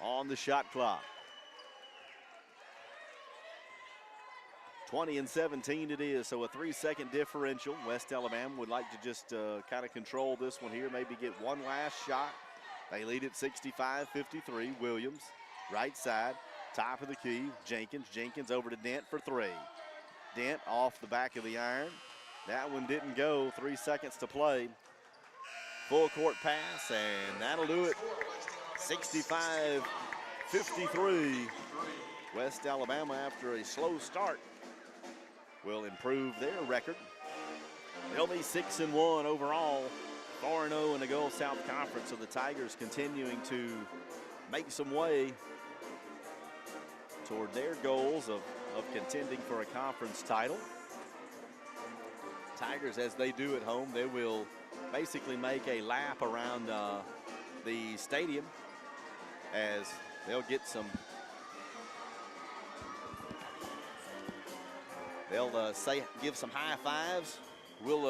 on the shot clock. 20-17 it is, so a 3-second differential. West Alabama would like to just kind of control this one here, maybe get one last shot. They lead at 65-53. Williams, right side, top of the key. Jenkins over to Dent for 3. Dent off the back of the iron. That one didn't go. 3 seconds to play. Full court pass, and that'll do it. 65-53. West Alabama, after a slow start, will improve their record. They'll be 6-1 overall. 4-0 in the Gulf South Conference, so the Tigers continuing to make some way toward their goals of contending for a conference title. Tigers, as they do at home, they will basically make a lap around the stadium as they'll get some, they'll give some high fives. We'll